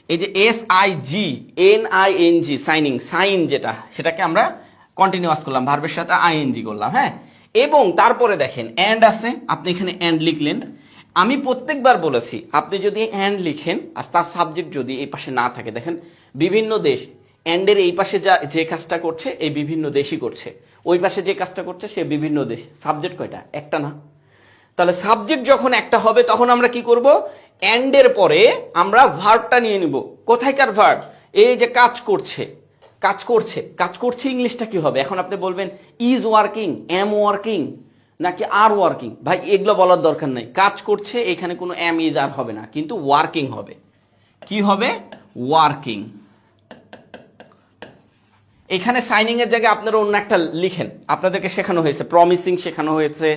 এই যে SIGNING, সাইনিং, সাইন যেটা, সেটাকে আমরা কন্টিনিউয়াস করলাম, ভার্বের সাথে আইএনজি করলাম, হ্যাঁ। এবং তারপরে দেখেন অ্যান্ড আছে, আপনি এখানে অ্যান্ড লিখলেন। আমি প্রত্যেকবার বলেছি আপনি যদি অ্যান্ড লিখেন আর তার সাবজেক্ট যদি এই পাশে না থাকে, দেখেন বিভিন্ন দেশ, অ্যান্ডের এই পাশে যে কাজটা করছে এই বিভিন্ন দেশই করছে, ওই পাশে যে কাজটা করছে সে বিভিন্ন দেশ। সাবজেক্ট কয়টা? একটা না? তাহলে সাবজেক্ট যখন একটা হবে তখন আমরা কি করব? অ্যান্ডের পরে আমরা ভার্বটা নিয়ে নিব। কোথায়কার ভার্ব? এই যে কাজ করছে, কাজ করছে, কাজ করছে ইংলিশটা কি হবে? এখন আপনি বলবেন ইজ ওয়ার্কিং, এম ওয়ার্কিং, নাকি আর ওয়ার্কিং। ভাই এগুলো বলার দরকার নাই, কাজ করছে, এখানে কোনো এম ইজ আর হবে না, কিন্তু ওয়ার্কিং হবে। কি হবে? ওয়ার্কিং। এখানে সাইনিং এর জায়গায় আপনারা অন্য একটা লিখেন, আপনাদেরকে শেখানো হয়েছে, প্রমিসিং শেখানো হয়েছে,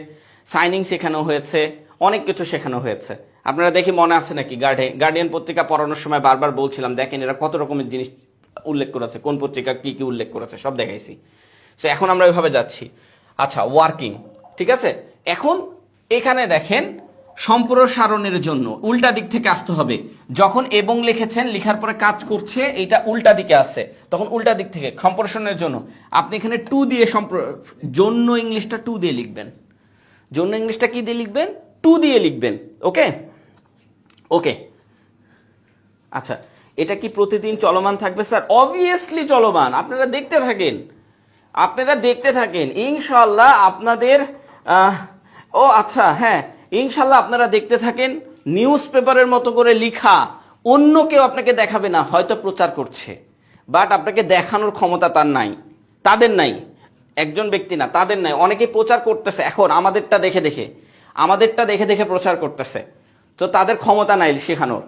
সাইনিং শেখানো হয়েছে, অনেক কিছু শেখানো হয়েছে। আপনারা দেখি মনে আছে নাকি? গার্ডিয়ান পত্রিকা পড়ানোর সময় বারবার বলছিলাম দেখেন এরা কত রকমের জিনিস উল্লেখ করেছে, কোন পত্রিকা কি কি উল্লেখ করেছে সব দেখাইছি। তো এখন আমরা ওইভাবে যাচ্ছি। আচ্ছা, ওয়ার্কিং, ঠিক আছে। এখন এখানে দেখেন সম্প্রসারণের জন্য উল্টা দিক থেকে আসতে হবে। যখন এবং লিখেছেন, লিখার পরে কাজ করছে, এটা উল্টা দিকে আসে, তখন উল্টা দিক থেকে সম্প্রসারণের জন্য আপনি এখানে টু দিয়ে জন্য ইংলিশটা টু দিয়ে লিখবেন। জন্য ইংলিশটা কি দিয়ে লিখবেন? টু দিয়ে লিখবেন। ওকে ওকে। আচ্ছা, এটা কি প্রতিদিন চলমান থাকবে স্যার? অবভিয়াসলি চলমান। আপনারা দেখতে থাকেন, আপনারা দেখতে থাকেন, ইনশাল্লাহ আপনাদের ও আচ্ছা হ্যাঁ, ইনশাল্লাহ আপনারা দেখতে থাকেন। নিউজ পেপারের মতো করে লিখা, অন্য কেউ আপনাকে দেখাবে না, হয়তো প্রচার করছে, বাট আপনাকে দেখানোর ক্ষমতা তার নাই, তাদের নাই, একজন ব্যক্তি না, তাদের নাই। অনেকে প্রচার করতেছে এখন আমাদেরটা দেখে দেখে, আমাদেরটা দেখে দেখে প্রচার করতেছে, তো তাদের ক্ষমতা নাই শেখানোর।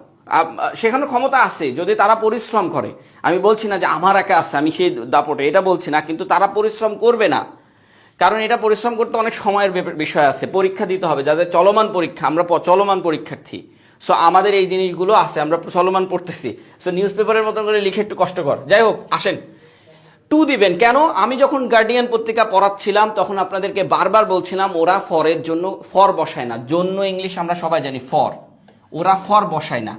শেখানোর ক্ষমতা আছে যদি তারা পরিশ্রম করে। আমি বলছি না যে আমার একা আছে, আমি সেই দাপটে, এটা বলছি না, কিন্তু তারা পরিশ্রম করবে না, কারণ এটা পরিশ্রম করতে অনেক সময়ের বিষয় আছে, পরীক্ষা দিতে হবে, যাদের চলমান পরীক্ষা, আমরা চলমান পরীক্ষার্থী, সো আমাদের এই জিনিসগুলো আছে, আমরা চলমান পড়তেছি। সো নিউজ পেপারের মতন করে লিখে একটু কষ্টকর। যাই হোক, আসেন টু দিবেন কেন? আমি যখন গার্ডিয়ান পত্রিকা পড়াচ্ছিলাম তখন আপনাদেরকে বারবার বলছিলাম ওরা ফরের জন্য ফর বসায় না, জন্য ইংলিশ আমরা সবাই জানি ফর, ওরা ফর বসায় না।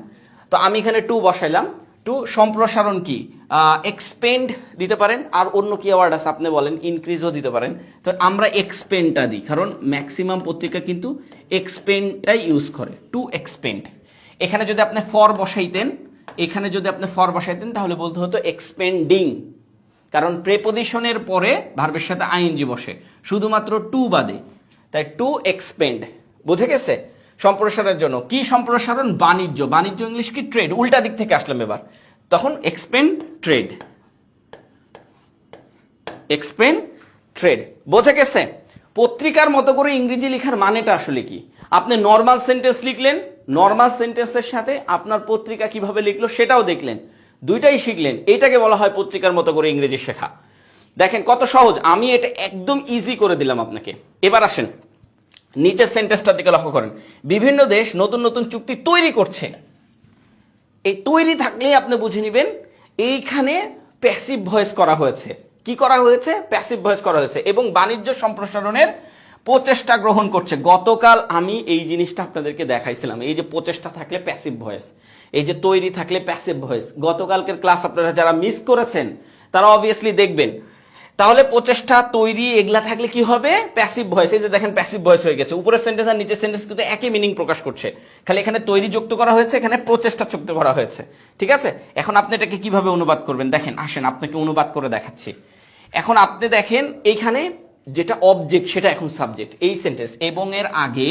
তো আমি এখানে টু বসাইলাম। টু সম্প্রসারণ কি? এক্সপেন্ড দিতে পারেন, আর অন্য কি ওয়ার্ড আছে আপনি বলেন, ইনক্রিজও দিতে পারেন। তো আমরা এক্সপেন্ডটা দিই, কারণ ম্যাক্সিমাম পত্রিকা কিন্তু এক্সপেন্ডটাই ইউজ করে, টু এক্সপেন্ড। এখানে যদি আপনি ফর বসাইতেন, এখানে যদি আপনি ফর বসাইতেন তাহলে বলতে হতো এক্সপেন্ডিং, কারণ প্রেপোজিশনের পরে ভার্বের সাথে আইএনজি বসে, শুধুমাত্র টু বাদে, তাই টু এক্সপেন্ড। বুঝে গেছে? সম্প্রসারণের জন্য কি সম্প্রসারণ? বাণিজ্য। বাণিজ্য ইংলিশ কি? ট্রেড। উল্টা দিক থেকে আসলাম এবার, তখন এক্সপেন্ড ট্রেড, এক্সপেন্ড ট্রেড। বোঝা গেছে? পত্রিকার মতো করে ইংরেজি লেখার মানেটা আসলে কি? আপনি নর্মাল সেন্টেন্স লিখলেন, নর্মাল সেন্টেন্সের সাথে আপনার পত্রিকা কিভাবে লিখলো সেটাও দেখলেন, দুইটাই শিখলেন, এইটাকে বলা হয় পত্রিকার মতো করে ইংরেজি শেখা। দেখেন কত সহজ, আমি এটা একদম ইজি করে দিলাম আপনাকে। এবার আসেন নিচের সেন্টেন্সটার দিকে লক্ষ্য করেন। বিভিন্ন দেশ নতুন নতুন চুক্তি তৈরি করছে। এই তৈরি থাকলেই আপনি বুঝে নেবেন এইখানে প্যাসিভ ভয়েস করা হয়েছে। কি করা হয়েছে? প্যাসিভ ভয়েস করা হয়েছে। এবং বাণিজ্য সম্প্রসারণের প্রচেষ্টা গ্রহণ করছে। গতকাল আমি এই জিনিসটা আপনাদেরকে দেখাইছিলাম, এই যে প্রচেষ্টা থাকলে প্যাসিভ ভয়েস, এই যে তৈরি থাকলে প্যাসিভ ভয়েস। গতকালকের ক্লাস আপনারা যারা মিস করেছেন তারা অবভিয়াসলি দেখবেন। তাহলে প্রচেষ্টা, তৈরি এগুলা থাকলে কি হবে? Passive voice. এই যে দেখেন প্যাসিভ ভয়েস হয়ে গেছে। উপরের সেন্টেন্স আর নিচের সেন্টেন্স কিন্তু একই মিনিং প্রকাশ করছে, খালি এখানে তৈরি যুক্ত করা হয়েছে, এখানে প্রচেষ্টা যুক্ত করা হয়েছে। ঠিক আছে, এখন আপনি এটাকে কিভাবে অনুবাদ করবেন দেখেন, আসেন আপনাকে অনুবাদ করে দেখাচ্ছি। এখন আপনি দেখেন এইখানে যেটা অবজেক্ট সেটা এখন সাবজেক্ট। এই সেন্টেন্স এবং এর আগে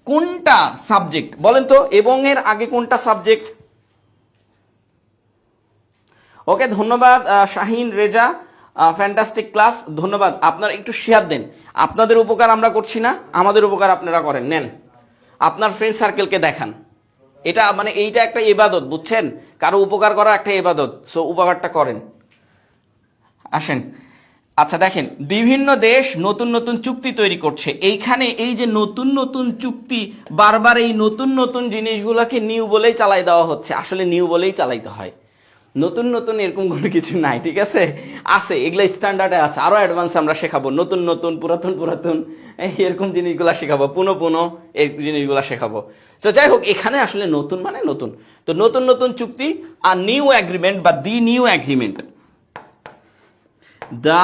কোনটা সাবজেক্ট বলেন তো? এবং এর আগে কোনটা সাবজেক্ট? ওকে, ধন্যবাদ শাহিন রেজা, ফ্যান্টাস্টিক ক্লাস, ধন্যবাদ। আপনারা একটু শেয়ার দেন। আপনাদের উপকার আমরা করছি না, আমাদের উপকার আপনারা করেন। নেন আপনার ফ্রেন্ড সার্কেলকে দেখান। এটা মানে এইটা একটা ইবাদত, বুঝছেন? কারো উপকার করা একটা ইবাদত, সো উপকারটা করেন। আসেন, আচ্ছা দেখেন, বিভিন্ন দেশ নতুন নতুন চুক্তি তৈরি করছে। এইখানে এই যে নতুন নতুন চুক্তি, বারবার এই নতুন নতুন জিনিসগুলোকে নিউ বলেই চালাই দেওয়া হচ্ছে। আসলে নিউ বলেই চালাইতে হয়, নতুন নতুন এরকম কোনো কিছু নাই। ঠিক আছে, আছে এগুলো স্ট্যান্ডার্ডে আছে, আরো অ্যাডভান্স আমরা শেখাবো। নতুন নতুন, পুরাতন পুরাতন, এরকম জিনিসগুলা শেখাবো, পুনঃ পুনঃ এই জিনিসগুলা শেখাবো। তো যাই হোক, এখানে আসলে নতুন মানে নতুন। তো নতুন নতুন চুক্তি আর নিউ এগ্রিমেন্ট বা দি new agreement, the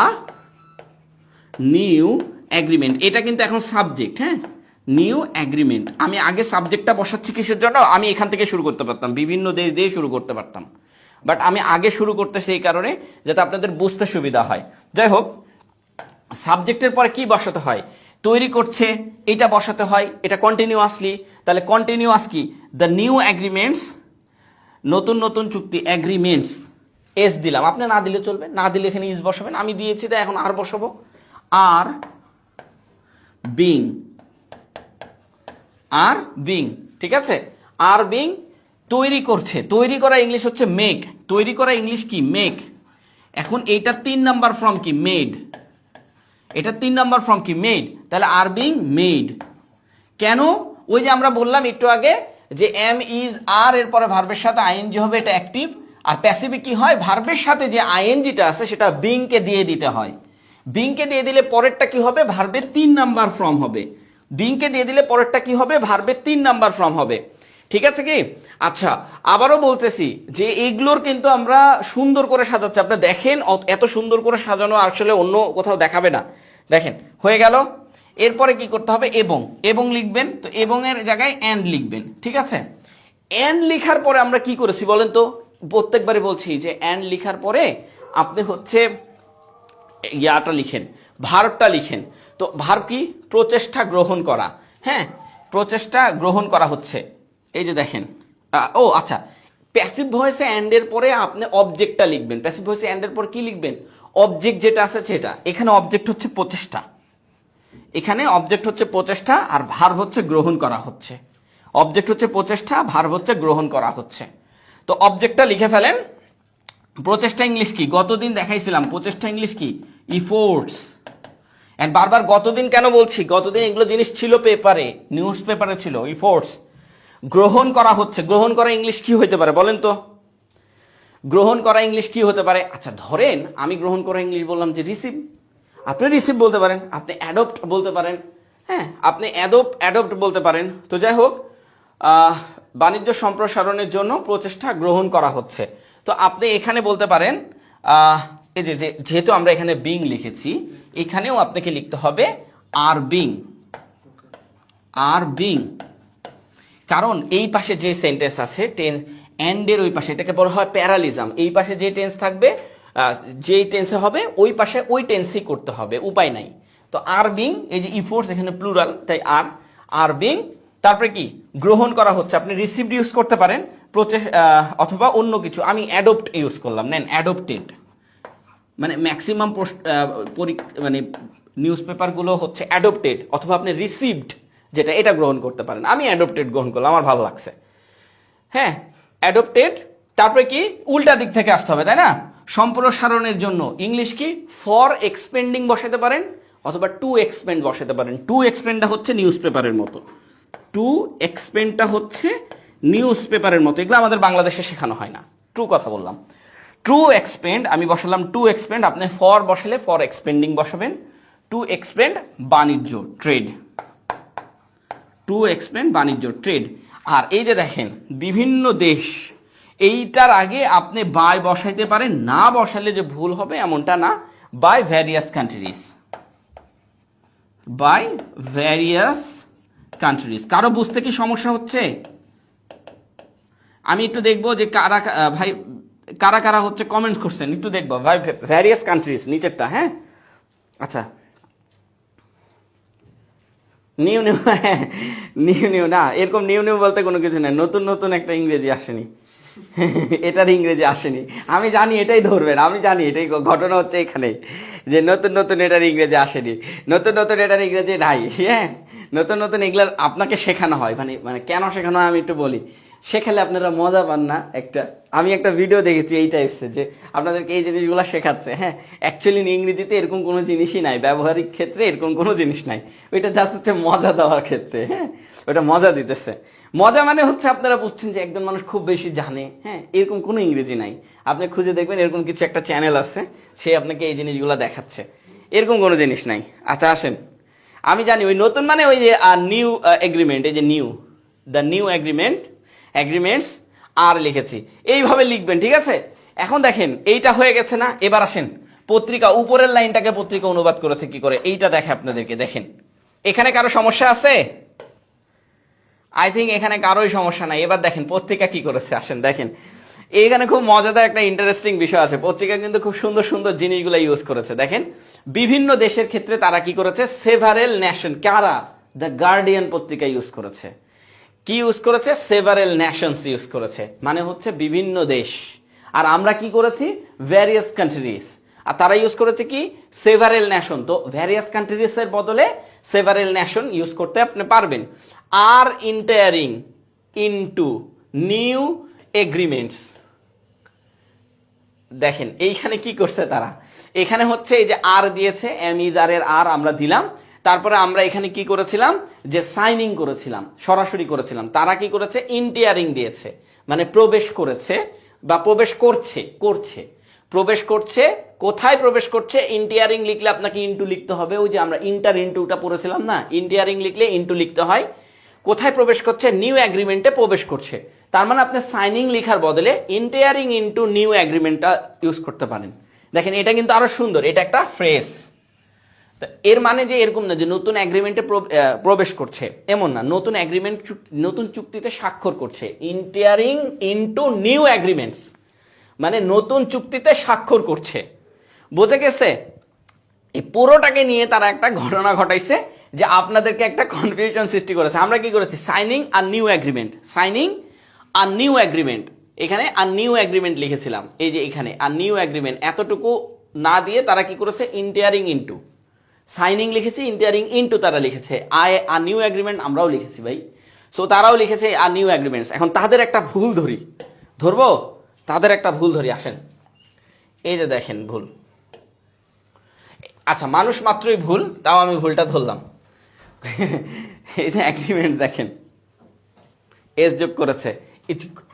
new agreement, এটা কিন্তু এখন সাবজেক্ট। হ্যাঁ, নিউ এগ্রিমেন্ট। আমি আগে সাবজেক্টটা বসাচ্ছি কিসের জন্য? আমি এখান থেকে শুরু করতে পারতাম, বিভিন্ন দেশ দিয়ে শুরু করতে পারতাম, বাট আমি আগে শুরু করতে সেই কারণে যাতে আপনাদের বুঝতে সুবিধা হয়। যাই হোক, সাবজেক্টের পরে কি বসাতে হয়? তৈরি করছে, এটা বসাতে হয়। এটা কন্টিনিউয়াসলি, তাহলে কন্টিনিউয়াস কি? দ্য নিউ এগ্রিমেন্টস, নতুন নতুন চুক্তি, এগ্রিমেন্টস, এস দিলাম। আপনি না দিলে চলবে, না দিলে এখানে ইজ বসাবেন। আমি দিয়েছি তাই এখন আর বসাবো। আর বিং, আর বিং, ঠিক আছে। আর বিং তৈরি করছে, তৈরি করা ইংলিশ হচ্ছে মেক, তৈরি করা ইংলিশ কি? মেক। এখন এইটা 3 নাম্বার ফর্ম কি? মেড। এটা 3 নাম্বার ফর্ম কি? মেড। তাহলে আর বিং মেড। কেন? ওই যে আমরা বললাম একটু আগে যে এম ইজ আর এর পরে ভার্বের সাথে আইএনজি হবে, এটা অ্যাক্টিভ। আর প্যাসিভে কি হয়? ভার্বের সাথে যে আইএনজিটা আছে সেটা বিং কে দিয়ে দিতে হয়। বিং কে দিয়ে দিলে পরেরটা কি হবে? ভার্বের 3 নাম্বার ফর্ম হবে। বিং কে দিয়ে দিলে পরেরটা কি হবে? ভার্বের 3 নাম্বার ফর্ম হবে। ঠিক আছে কি? আচ্ছা, আবারও বলতেছি যে এইগুলোর কিন্তু আমরা সুন্দর করে সাজাচ্ছি। আপনি দেখেন এত সুন্দর করে সাজানো আসলে অন্য কোথাও দেখাবে না। দেখেন হয়ে গেল। এরপরে কি করতে হবে? এবং, এবং লিখবেন। তো এবং এর জায়গায় এন্ড লিখবেন। ঠিক আছে, এন্ড লিখার পরে আমরা কি করেছি বলেন তো? প্রত্যেকবারই বলছি যে এন্ড লিখার পরে আপনি হচ্ছে ইয়াটা লিখেন, ভার্বটা লিখেন। তো ভার্ব কি? প্রচেষ্টা গ্রহণ করা। হ্যাঁ, প্রচেষ্টা গ্রহণ করা হচ্ছে। এই যে দেখেন, ও আচ্ছা, প্যাসিভ ভয়েসে এন্ড এর পরে আপনি অবজেক্টটা লিখবেন। প্যাসিভ ভয়েসে এন্ড এর পর কি লিখবেন? অবজেক্ট যেটা আছে সেটা। এখানে অবজেক্ট হচ্ছে প্রচেষ্টা, এখানে অবজেক্ট হচ্ছে প্রচেষ্টা, আর ভার্ব হচ্ছে গ্রহণ করা হচ্ছে। অবজেক্ট হচ্ছে প্রচেষ্টা, ভার্ব হচ্ছে গ্রহণ করা হচ্ছে। তো অবজেক্টটা লিখে ফেলেন। প্রচেষ্টা ইংলিশ কি? গতদিন দেখাইছিলাম। প্রচেষ্টা ইংলিশ কি? ইফোর্টস। এন্ড বারবার গতদিন কেন বলছি? গতদিন এগুলো জিনিস ছিল পেপারে, নিউজ পেপারে ছিল। ইফোর্টস, গ্রহণ করা হচ্ছে। গ্রহণ করা ইংলিশ কি হতে পারে বলেন তো? গ্রহণ করা ইংলিশ কি হতে পারে? আচ্ছা ধরেন আমি গ্রহণ করা ইংলিশ বললাম যে রিসিভ। আপনি রিসিভ বলতে পারেন, আপনি অ্যাডপ্ট বলতে পারেন। হ্যাঁ, আপনি অ্যাডপ্ট বলতে পারেন। তো যাই হোক, বাণিজ্য সম্প্রসারণের জন্য প্রচেষ্টা গ্রহণ করা হচ্ছে। তো আপনি এখানে বলতে পারেন, এই যে যেহেতু আমরা এখানে বিং লিখেছি, এখানেও আপনাকে লিখতে হবে আর বিং, আর বিং। কারণ এই পাশে যে সেন্টেন্স আছে টেন্স এন্ডের ওই পাশে, এটাকে বলা হয় প্যারালিজম। এই পাশে যে টেন্স থাকবে, যেই টেন্সে হবে ওই পাশে ওই টেন্সই করতে হবে, উপায় নাই। তো আর বিং, এই যে ইফোর্টস এখানে প্লুরাল, তাই আর বিং। তারপরে কি? গ্রহণ করা হচ্ছে। আপনি রিসিভড ইউজ করতে পারেন, অথবা অন্য কিছু। আমি অ্যাডপ্ট ইউজ করলাম। নেন অ্যাডপ্টেড, মানে ম্যাক্সিমাম মানে নিউজ পেপারগুলো হচ্ছে অ্যাডপ্টেড, অথবা আপনি রিসিভড যেটা, এটা গ্রহণ করতে পারেন। আমি অ্যাডপ্টেড গ্রহণ করলাম, আমার ভালো লাগছে। হ্যাঁ, অ্যাডপ্টেড তারপরে কি উল্টা দিক থেকে আসতে হবে, তাই না? সম্প্রসারণের জন্য ইংলিশ কি ফর এক্সপেন্ডিং বসাতে পারেন অথবা টু এক্সপেন্ড বসাতে পারেন। টু এক্সপেন্ডটা হচ্ছে নিউজ পেপারের মতো, টু এক্সপেন্ডটা হচ্ছে নিউজ পেপারের মতো। এগুলো আমাদের বাংলাদেশে শেখানো হয় না, ট্রু কথা বললাম। টু এক্সপেন্ড আমি বসালাম, টু এক্সপেন্ড আপনি ফর বসালে ফর এক্সপেন্ডিং বসাবেন। টু এক্সপেন্ড বাণিজ্য, ট্রেড, টু এক্সপেন্ড বাণিজ্য, ট্রেড। আর এই যে দেখেন বিভিন্ন দেশ, এইটার আগে আপনি বাই বসাইতে পারেন, না বসালে যে ভুল হবে এমনটা না, by various countries, by various countries. কারো বুঝতে কি সমস্যা হচ্ছে? আমি একটু দেখবো যে কারা ভাই কারা কারা হচ্ছে কমেন্টস করছেন, একটু দেখবো ভাই। ভ্যারিয়াস কান্ট্রিজ নিচেরটা, হ্যাঁ আচ্ছা। নিউ নিউ, নিউ নিউ না, এরকম নিউ নিউ বলতে কোনো কিছু নেই, নতুন নতুন একটা ইংরেজি আসেনি, এটার ইংরেজি আসেনি। আমি জানি এটাই ধরবেন, আমি জানি এটাই ঘটনা হচ্ছে এখানে, যে নতুন নতুন এটার ইংরেজি আসেনি, নতুন নতুন এটার ইংরেজি নাই। হ্যাঁ, নতুন নতুন এগুলার আপনাকে শেখানো হয়, মানে মানে কেন শেখানো হয় আমি একটু বলি, শেখালে আপনারা মজা পান না। আমি একটা ভিডিও দেখেছি এই টাইপসের, যে আপনাদেরকে এই জিনিসগুলো শেখাচ্ছে। হ্যাঁ, অ্যাকচুয়ালি ইংরেজিতে এরকম কোনো জিনিসই নাই, ব্যবহারিক ক্ষেত্রে এরকম কোনো জিনিস নাই, ওইটা জাস্ট হচ্ছে মজা দেওয়ার ক্ষেত্রে। হ্যাঁ, ওটা মজা দিতেছে। মজা মানে হচ্ছে আপনারা বুঝছেন যে একজন মানুষ খুব বেশি জানে, হ্যাঁ এরকম কোনো ইংরেজি নাই। আপনি খুঁজে দেখবেন এরকম কিছু একটা চ্যানেল আছে, সে আপনাকে এই জিনিসগুলো দেখাচ্ছে, এরকম কোনো জিনিস নাই। আচ্ছা আসেন, আমি জানি ওই নতুন মানে ওই যে নিউ এগ্রিমেন্ট, এই যে new, the new agreement, agreements আর লিখেছি, এইভাবে লিখবেন, ঠিক আছে? এখন দেখেন এইটা হয়ে গেছে না, এবার আসেন পত্রিকা, উপরের লাইনটাকে পত্রিকা অনুবাদ করেছে কি করে, এইটা দেখে আপনাদেরকে। দেখেন এখানে কারো সমস্যা আছে? আই থিঙ্ক এখানে কারোই সমস্যা নাই। এবার দেখেন পত্রিকা কি করেছে, আসেন দেখেন। এইখানে খুব মজাদার একটা ইন্টারেস্টিং বিষয় আছে, পত্রিকা কিন্তু খুব সুন্দর সুন্দর জিনিসগুলো ইউজ করেছে। দেখেন বিভিন্ন দেশের ক্ষেত্রে তারা কি করেছে, সেভারেল নেশন, কারা, দ্য গার্ডিয়ান পত্রিকা ইউজ করেছে। কি ইউজ করেছে? সেভারেল নেশনস ইউজ করেছে, মানে হচ্ছে বিভিন্ন দেশ। আর আমরা কি করেছি? Various countries. আর তারা ইউজ করেছে কি? Several nation. তো ভ্যারিয়াস কান্ট্রিজ এর বদলে সেভারেল নেশন ইউজ করতে আপনি পারবেন। আর ইন্টারিং ইনটু নিউ এগ্রিমেন্টস, দেখেন এইখানে কি করছে তারা, এখানে হচ্ছে এই যে আর দিয়েছে, এমিদারের আর আমরা দিলাম, তারপরে আমরা এখানে কি করেছিলাম, যে সাইনিং করেছিলাম, সরাসরি করেছিলাম। তারা কি করেছে? ইন্টিয়ারিং দিয়েছে, মানে প্রবেশ করেছে বা প্রবেশ করছে, করছে, প্রবেশ করছে। কোথায় প্রবেশ করছে? ইন্টিয়ারিং লিখলে আপনাকে ইন্টু লিখতে হবে, ওই যে আমরা ইন্টার ইন্টুটা পড়েছিলাম না, ইন্টিয়ারিং লিখলে ইন্টু লিখতে হয়। কোথায় প্রবেশ করছে? নিউ এগ্রিমেন্টে প্রবেশ করছে। তার মানে আপনি সাইনিং লেখার বদলে ইন্টিয়ারিং ইনটু নিউ এগ্রিমেন্টটা ইউজ করতে পারেন। দেখেন এটা কিন্তু আরো সুন্দর, এটা একটা ফ্রেজ। এর মানে যে এরকম না যে নতুন এগ্রিমেন্টে প্রবেশ করছে, এমন না, নতুন এগ্রিমেন্ট, নতুন চুক্তিতে স্বাক্ষর করছে। ইন্টিয়ারিং ইনটু নিউ এগ্রিমেন্টস মানে নতুন চুক্তিতে স্বাক্ষর করছে। বোঝা গেছে? এই পুরোটাকে নিয়ে তারা একটা ঘটনা ঘটাইছে, যে আপনাদেরকে একটা কনফিউশন সৃষ্টি করেছে। আমরা কি করেছি? সাইনিং আর নিউ এগ্রিমেন্ট, সাইনিং আর নিউ এগ্রিমেন্ট, এখানে আর নিউ এগ্রিমেন্ট লিখেছিলাম, এই যে এখানে আর নিউ এগ্রিমেন্ট, এতটুকু না দিয়ে তারা কি করেছে? ইন্টিয়ারিং ইনটু, সাইনিং লিখেছে, ইন্টিয়ারিং ইনটু তারা লিখেছে, আর নিউ এগ্রিমেন্ট আমরাও লিখেছি ভাই। সো তারাও লিখেছে আর নিউ এগ্রিমেন্টস। এখন তাদের একটা ভুল ধরবো, তাদের একটা ভুল ধরি, আসেন। এই যে দেখেন ভুল, আচ্ছা মানুষ মাত্রই ভুল, তাও আমি ভুলটা ধরলাম। এই যে এগ্রিমেন্ট দেখেন, এস যোগ করেছে,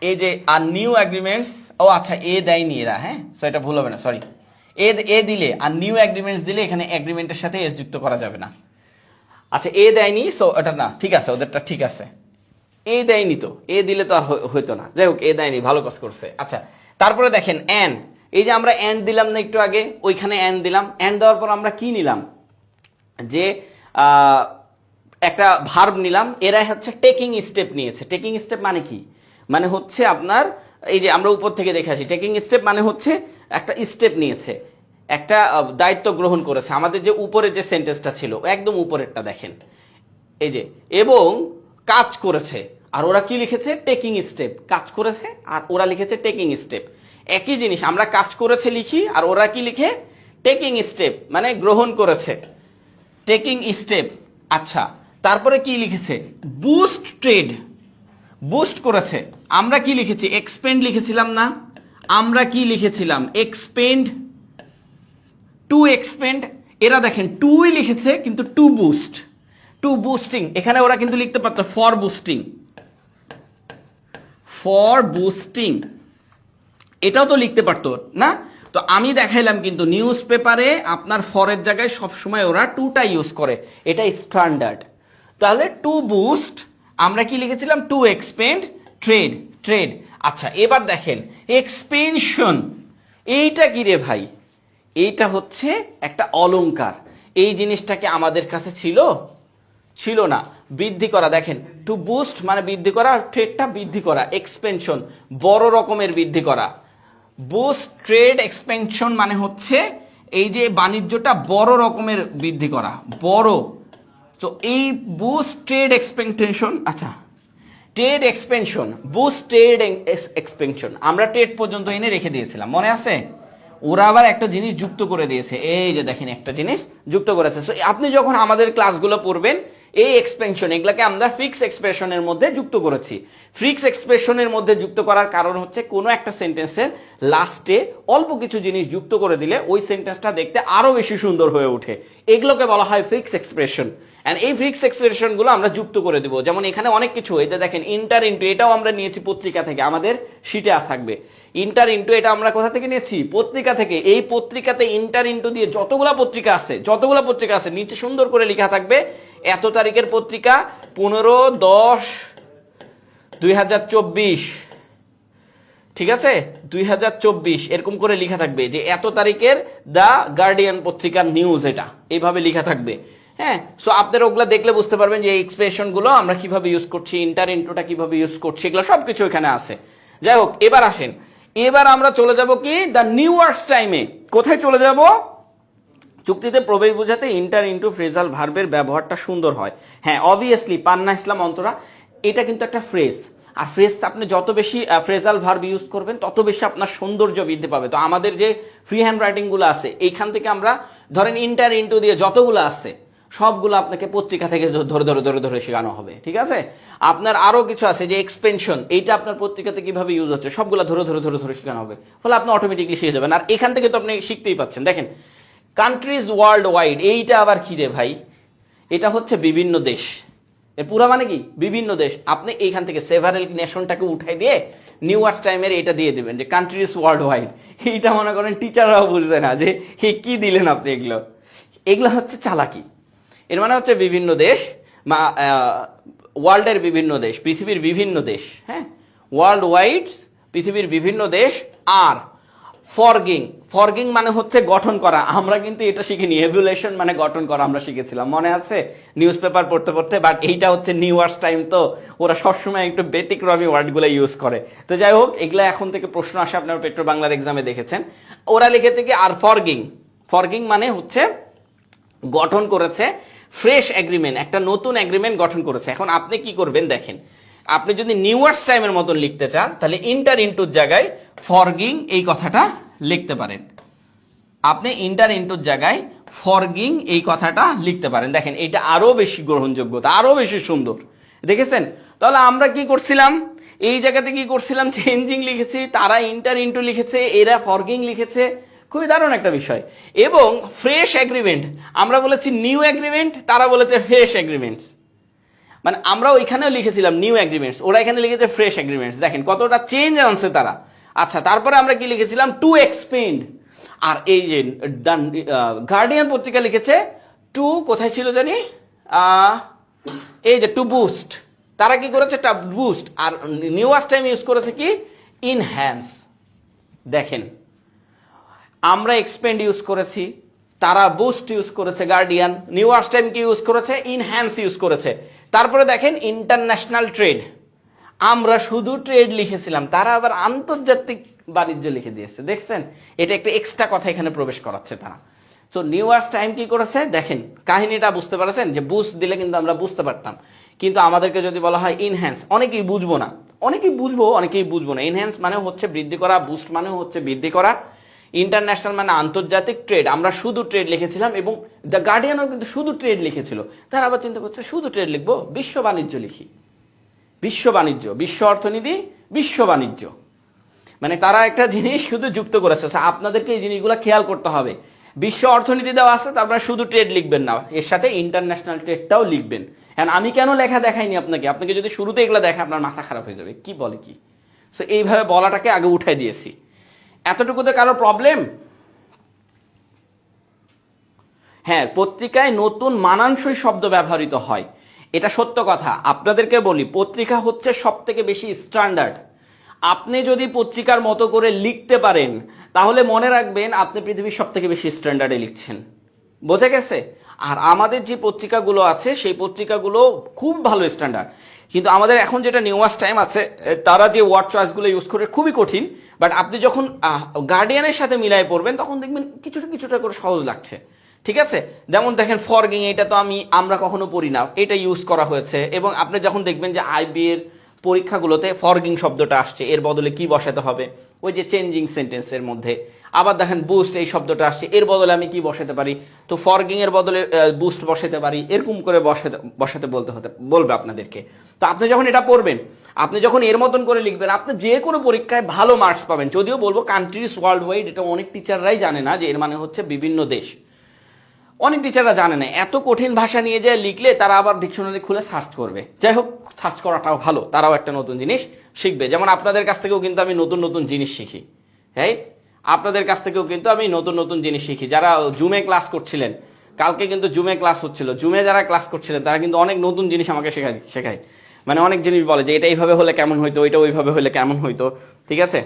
এই যে আর নিউ এগ্রিমেন্টস, ও আচ্ছা এ দেয়নি এরা, হ্যাঁ সো এটা ভুল হবে না, সরি। এ দিলে আর নিউ এগ্রিমেন্টস দিলে এখানে এগ্রিমেন্টের সাথে এস যুক্ত করা যাবে না। আচ্ছা এ দেয়নি, সো এটা না, ঠিক আছে, ওদেরটা ঠিক আছে। এ দেয়নি তো, এ দিলে তো আর হইতো না, যাই হোক এ দেয়নি, ভালো কাজ করছে। আচ্ছা তারপরে দেখেন এন, এই যে আমরা এন্ড দিলাম না একটু আগে, ওইখানে এন্ড দিলাম। এন্ড দেওয়ার পর আমরা কি নিলাম? যে একটা ভার্ব নিলাম। এরা হচ্ছে টেকিং স্টেপ নিয়েছে। টেকিং স্টেপ মানে কি? মানে হচ্ছে আপনার এই যে আমরা উপর থেকে দেখে আসি, টেকিং স্টেপ মানে হচ্ছে একটা স্টেপ নিয়েছে, একটা দায়িত্ব গ্রহণ করেছে। আমাদের যে উপরে যে সেন্টেন্সটা ছিল, একদম উপরেরটা দেখেন, এই যে এবং কাজ করেছে। আর ওরা কি লিখেছে? টেকিং স্টেপ, কাজ করেছে, আর ওরা লিখেছে টেকিং স্টেপ। একই জিনিস, আমরা কাজ করেছে লিখি, আর ওরা কি লিখে? টেকিং স্টেপ, মানে গ্রহণ করেছে, টেকিং স্টেপ। আচ্ছা তারপরে কি লিখেছে? বুস্ট ট্রেড, বুস্ট করেছে। আমরা কি লিখেছি? এক্সপেন্ড লিখেছিলাম না? আমরা কি লিখেছিলাম? Expand, to expand. এরা দেখেন টুই লিখেছে কিন্তু টু বুস্ট, টু বুস্টিং। এখানে ওরা কিন্তু লিখতে পারতো ফর বুস্টিং, ফর বুস্টিং, এটাও তো লিখতে পারতো না? তো আমি দেখাইলাম কিন্তু নিউজ পেপারে আপনার ফরের জায়গায় সবসময় ওরা টুটা ইউজ করে, এটা স্ট্যান্ডার্ড। তাহলে টু বুস্ট, আমরা কি লিখেছিলাম? To expand trade, trade. আচ্ছা এবার দেখেন এক্সপেনশন, এইটা কি রে ভাই? এইটা হচ্ছে একটা অলংকার। এই জিনিসটাকে আমাদের কাছে ছিল? ছিল না। বৃদ্ধি করা, দেখেন টু বুস্ট মানে বৃদ্ধি করা, ট্রেডটা বৃদ্ধি করা, এক্সপেনশন বড় রকমের বৃদ্ধি করা। বুস্ট ট্রেড এক্সপেনশন মানে হচ্ছে এই যে বাণিজ্যটা বড় রকমের বৃদ্ধি করা, বড়। তো এই বুস্ট ট্রেড এক্সপেনশন, আচ্ছা trade expansion, boost trade expansion, আমরা ট্রেড পর্যন্ত এনে রেখে দিয়েছিলাম, মনে আছে? ওরা আবার একটা জিনিস যুক্ত করে দিয়েছে, এই যে দেখেন একটা জিনিস যুক্ত করেছে। সো আপনি যখন আমাদের ক্লাসগুলো পড়বেন, এই এক্সপেনশন এগুলাকে আমরা ফিক্স এক্সপ্রেশনের মধ্যে যুক্ত করেছি। ফিক্স এক্সপ্রেশনের মধ্যে যুক্ত করার কারণ হচ্ছে কোনো একটা সেন্টেন্সের লাস্টে অল্প কিছু জিনিস যুক্ত করে দিলে ওই সেন্টেন্সটা দেখতে আরো বেশি সুন্দর হয়ে ওঠে। এগুলোকে বলা হয় ফিক্স এক্সপ্রেশন। এন্ড এই ফিক্স এক্সপ্রেশন গুলো আমরা যুক্ত করে দিব। যেমন এখানে অনেক কিছু, এই যে দেখেন ইন্টার ইন্টু, এটাও আমরা নিয়েছি পত্রিকা থেকে, আমাদের শিটে থাকবে ইন্টার ইন্টু। এটা আমরা কোথা থেকে নিয়েছি? পত্রিকা থেকে। এই পত্রিকাতে ইন্টার ইন্টু দিয়ে যতগুলা পত্রিকা আছে নিচে সুন্দর করে লেখা থাকবে এত তারিখের পত্রিকা 15/10/2024, ঠিক আছে? 2024 এরকম করে লেখা থাকবে যে এত তারিখের দ্য গার্ডিয়ান পত্রিকার নিউজ, এটা এইভাবে লেখা থাকবে। হ্যাঁ, সো আপনারা ওগুলা দেখলে বুঝতে পারবেন যে এই এক্সপ্রেশন গুলো আমরা কিভাবে ইউজ করছি, ইন্টার ইন্টুটা কিভাবে ইউজ করছি, এগুলো সবকিছু এখানে আছে। যাই হোক, এবার আসেন, এবার আমরা চলে যাব কি দ্য নিউ ওয়ার্কস টাইমে। কোথায় চলে যাব? চুক্তিতে প্রবেশ বোঝাতে ইন্টার ইন্টু ফ্রেজাল ভার্বের ব্যবহারটা সুন্দর হয়। হ্যাঁ, অবভিয়াসলি পান্না ইসলাম অন্তরা, এটা কিন্তু একটা ফ্রেজ, আর ফ্রেজ আপনি যত বেশি ফ্রেজাল ভার্ব ইউজ করবেন তত বেশি আপনার সৌন্দর্য বৃদ্ধি পাবে। তো আমাদের যে ফ্রি হ্যান্ড রাইটিং গুলো আছে এইখান থেকে আমরা ধরেন ইন্টার ইন্টু দিয়ে যতগুলো আছে সবগুলো আপনাকে পত্রিকা থেকে ধরে ধরে ধরে ধরে শেখানো হবে, ঠিক আছে? আপনার আরো কিছু আছে যে এক্সপেনশন, এইটা আপনার পত্রিকাতে কিভাবে ইউজ হচ্ছে সবগুলো ধরে ধরে ধরে ধরে শেখানো হবে, ফলে আপনি অটোমেটিকলি শিখে যাবেন। আর এখান থেকে তো আপনি শিখতেই পাচ্ছেন। দেখেন কান্ট্রিজ ওয়ার্ল্ড ওয়াইড, এইটা আবার কি রে ভাই? এটা হচ্ছে বিভিন্ন দেশ, এর পুরো মানে কি? বিভিন্ন দেশ। আপনি এইখান থেকে সেভারেল নেশনটাকে উঠাই দিয়ে নিউ ওয়ার্কস টাইমের এটা দিয়ে দিবেন যে কান্ট্রিজ ওয়ার্ল্ড ওয়াইড। এইটা মনে করেন টিচাররাও বুঝবে না যে কি দিলেন আপনি। এগুলো এগুলো হচ্ছে চালাকি। এর মানে হচ্ছে বিভিন্ন দেশ, ওয়ার্ল্ডের বিভিন্ন দেশ, পৃথিবীর বিভিন্ন দেশ, হ্যাঁ, ওয়ার্ল্ড ওয়াইড পৃথিবীর বিভিন্ন দেশ। আর ফরগিং, ফরগিং মানে হচ্ছে গঠন করা। আমরা কিন্তু এটা শিখিনি, এভুলেশন মানে গঠন করা আমরা শিখেছিলাম, মনে আছে নিউজ পেপার পড়তে পড়তে। বাট এইটা হচ্ছে নিউ ওয়ার্কস টাইম, তো ওরা সবসময় একটু ব্যতিক্রমী ওয়ার্ডগুলো ইউজ করে। তো যাই হোক, এগুলা এখন থেকে প্রশ্ন আসে, আপনারা পেট্রো বাংলার এক্সামে দেখেছেন। ওরা লিখেছে কি? আর ফরগিং, ফরগিং মানে হচ্ছে গঠন করেছে ফ্রেশ এগ্রিমেন্ট, একটা নতুন এগ্রিমেন্ট গঠন করেছে। এখন আপনি কি করবেন দেখেন, আপনি যদি নিউ ওয়ার্কস টাইমের মতন লিখতে চান তাহলে ইন্টার ইন্টুর জায়গায় ফরগিং এই কথাটা লিখতে পারেন। আপনি ইন্টার ইন্টুর জায়গায় ফরগিং এই কথাটা লিখতে পারেন। দেখেন এটা আরো বেশি গ্রহণযোগ্যতা, আরো বেশি সুন্দর, দেখেছেন? তাহলে আমরা কি করছিলাম এই জায়গাতে? কি করছিলাম? চেঞ্জিং লিখেছি, তারা ইন্টার ইন্টু লিখেছে, এরা ফরগিং লিখেছে। খুবই দারুণ একটা বিষয়। এবং ফ্রেশ এগ্রিমেন্ট, আমরা বলেছি নিউ এগ্রিমেন্ট, তারা বলেছে ফ্রেশ এগ্রিমেন্টস। মানে আমরা ওইখানেও লিখেছিলাম নিউ এগ্রিমেন্টস, ওরা এখানে লিখেছে ফ্রেশ এগ্রিমেন্টস। দেখেন কতটা চেঞ্জ আনছে তারা। আচ্ছা, তারপরে আমরা কি লিখেছিলাম? To expend. আর এই যে গার্ডিয়ান পত্রিকা লিখেছে টু, কোথায় ছিল জানি, এই যে টু বুস্ট। তারা কি করেছে? বুস্ট। আর নিউ ওয়ার্কস টাইম ইউজ করেছে কি? ইনহ্যান্স। দেখেন আমরা এক্সপেন্ড ইউজ করেছি, তারা বুস্ট ইউজ করেছে, গার্ডিয়ান। নিউ ওয়ার্কস টাইম কি ইউজ করেছে? ইনহ্যান্স ইউজ করেছে। তারপরে দেখেন ইন্টারন্যাশনাল ট্রেড, আমরা শুধু ট্রেড লিখেছিলাম, তারা আবার আন্তর্জাতিক বাণিজ্য লিখে দিয়েছে। দেখছেন, এটা একটা এক্সট্রা কথা এখানে প্রবেশ করাচ্ছে তারা। তো নিউ ওয়ার্কস টাইম কি করেছে দেখেন, কাহিনীটা বুঝতে পারছেন যে বুস্ট দিলে কিন্তু আমরা বুঝতে পারতাম, কিন্তু আমাদেরকে যদি বলা হয় ইনহ্যান্স, অনেকেই বুঝবো না, অনেকেই বুঝবো না। ইনহ্যান্স মানে হচ্ছে বৃদ্ধি করা, বুস্ট মানে হচ্ছে বৃদ্ধি করা, ইন্টারন্যাশনাল মানে আন্তর্জাতিক ট্রেড। আমরা শুধু ট্রেড লিখেছিলাম এবং দ্য গার্ডিয়ানও কিন্তু শুধু ট্রেড লিখেছিল। তারা আবার চিন্তা করছে শুধু ট্রেড লিখবো, বিশ্ব বাণিজ্য লিখি। বিশ্ব বাণিজ্য, বিশ্ব অর্থনীতি, বিশ্ব বাণিজ্য, মানে তারা একটা জিনিস শুধু যুক্ত করেছে। আপনাদেরকে এই জিনিসগুলো খেয়াল করতে হবে। বিশ্ব অর্থনীতি দেওয়া আছে, তারপরে শুধু ট্রেড লিখবেন না, এর সাথে ইন্টারন্যাশনাল ট্রেডটাও লিখবেন। হ্যাঁ, আমি কেন লেখা দেখাইনি আপনাকে, আপনাকে যদি শুরুতে এগুলো দেখে আপনার মাথা খারাপ হয়ে যাবে, কি বলে কি। সো এইভাবে বলাটাকে আগে উঠাই দিয়েছি। এতটুকুতে কারো প্রবলেম? হ্যাঁ, পত্রিকায় নতুন মানানসই শব্দ ব্যবহৃত হয়, এটা সত্য কথা। আপনাদেরকে বলি, পত্রিকা হচ্ছে সব থেকে বেশি স্ট্যান্ডার্ড। আপনি যদি পত্রিকার মতো করে লিখতে পারেন, তাহলে মনে রাখবেন আপনি পৃথিবীর সব থেকে বেশি স্ট্যান্ডার্ডে লিখছেন। বোঝা গেছে? আর আমাদের যে পত্রিকাগুলো আছে সেই পত্রিকাগুলো খুব ভালো স্ট্যান্ডার্ড, কিন্তু আমাদের এখন যেটা নিউজ টাইম আছে, তারা যে ওয়ার্ড চয়েসগুলো ইউজ করে খুবই কঠিন। বাট আপনি যখন গার্ডিয়ানের সাথে মিলাই পড়বেন, তখন দেখবেন কিছুটা কিছুটা করে সহজ লাগছে। ঠিক আছে, যেমন দেখেন ফরগিং, এটা তো আমরা কখনো পড়ি না, এটা ইউজ করা হয়েছে। এবং আপনি যখন দেখবেন যে আইবি এর পরীক্ষাগুলোতে ফরগিং শব্দটা আসছে, এর বদলে কি বসাতে হবে, ওই যে চেঞ্জিং সেন্টেন্সের মধ্যে। আবার দেখেন বুস্ট এই শব্দটা আসছে, এর বদলে আমি কি বসাতে পারি, তো ফরগিং এর বদলে বুস্ট বসাতে পারি, এরকম করে বসাতে বলবে আপনাদেরকে। তো আপনি যখন এটা পড়বেন, আপনি যখন এর মতন করে লিখবেন, আপনি যে কোনো পরীক্ষায় ভালো মার্কস পাবেন। যদিও বলবো কান্ট্রিজ ওয়ার্ল্ড ওয়াইড, এটা অনেক টিচাররাই জানে না যে এর মানে হচ্ছে বিভিন্ন দেশ। অনেক টিচাররা জানে না, এত কঠিন ভাষা নিয়ে যায় লিখলে তারা আবার ডিকশনারি খুলে সার্চ করবে। যাই হোক, সার্চ করাটাও ভালো, তারাও একটা নতুন জিনিস শিখবে। যেমন আপনাদের কাছ থেকেও কিন্তু আমি নতুন নতুন জিনিস শিখি, হ্যাঁ, আপনাদের কাছ থেকেও কিন্তু আমি নতুন নতুন জিনিস শিখি। যারা জুমে ক্লাস করছিলেন, কালকে কিন্তু জুমে ক্লাস হচ্ছিল, জুমে যারা ক্লাস করছিলেন তারা কিন্তু অনেক নতুন জিনিস আমাকে শেখায়। মানে অনেক জিনিস বলে যে এটা এইভাবে হলে কেমন হইতো, ওইটা ওইভাবে হলে কেমন হইতো। ঠিক আছে,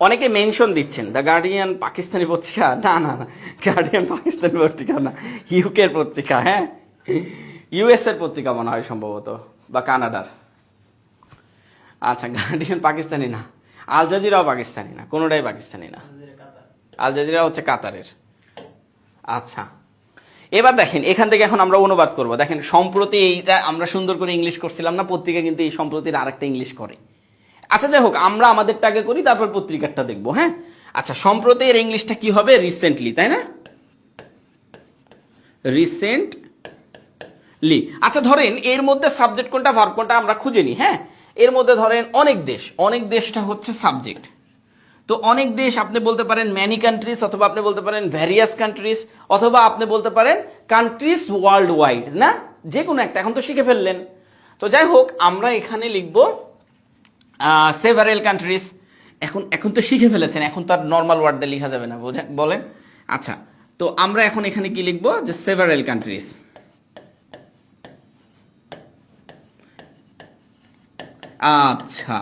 অনেকে মেনশন দিচ্ছেন দ্য গার্ডিয়ান পাকিস্তানি পত্রিকা। না না না, গার্ডিয়ান পাকিস্তানি পত্রিকা না, ইউকের পত্রিকা। হ্যাঁ, ইউএস এর পত্রিকা মনে হয় সম্ভবত, বা কানাডার। আচ্ছা, গার্ডিয়ান পাকিস্তানি না, আল জাজিরাও পাকিস্তানি না, কোনোটাই পাকিস্তানি না। আল জাজিরা হচ্ছে কাতারের। আচ্ছা, এবার দেখেন এখান থেকে এখন আমরা অনুবাদ করব। দেখেন সম্প্রতি এইটা আমরা সুন্দর করে ইংলিশ করছিলাম না, পত্রিকা কিন্তু এই সম্প্রতির আরেকটা ইংলিশ করে। আচ্ছা যাই হোক, আমরা আমাদেরটা আগে করি, তারপর পত্রিকাটা দেখবো। হ্যাঁ, আচ্ছা, সম্প্রতি এর ইংলিশটা কি হবে? রিসেন্টলি, তাই না? রিসেন্টলি। আচ্ছা ধরেন এর মধ্যে সাবজেক্ট কোনটা ভার্ব কোনটা আমরা খুঁজে নিই। হ্যাঁ, এর মধ্যে ধরেন অনেক দেশ, অনেক দেশটা হচ্ছে সাবজেক্ট। তো অনেক দেশ আপনি বলতে পারেন ম্যানি কান্ট্রিজ, অথবা আপনি বলতে পারেন ভ্যারিয়াস কান্ট্রিজ, অথবা আপনি বলতে পারেন কান্ট্রিজ ওয়ার্ল্ড ওয়াইড, না যে কোনো একটা। এখন তো শিখে ফেললেন। তো যাই হোক, আমরা এখানে লিখবো সেভারেল কান্ট্রিজ। এখন তো শিখে ফেলেছেন, এখন তো আর নর্মাল ওয়ার্ডে লেখা যাবে না, বলেন। আচ্ছা, তো আমরা এখন এখানে কি লিখবো? যে সেভারেল কান্ট্রিজ। আচ্ছা,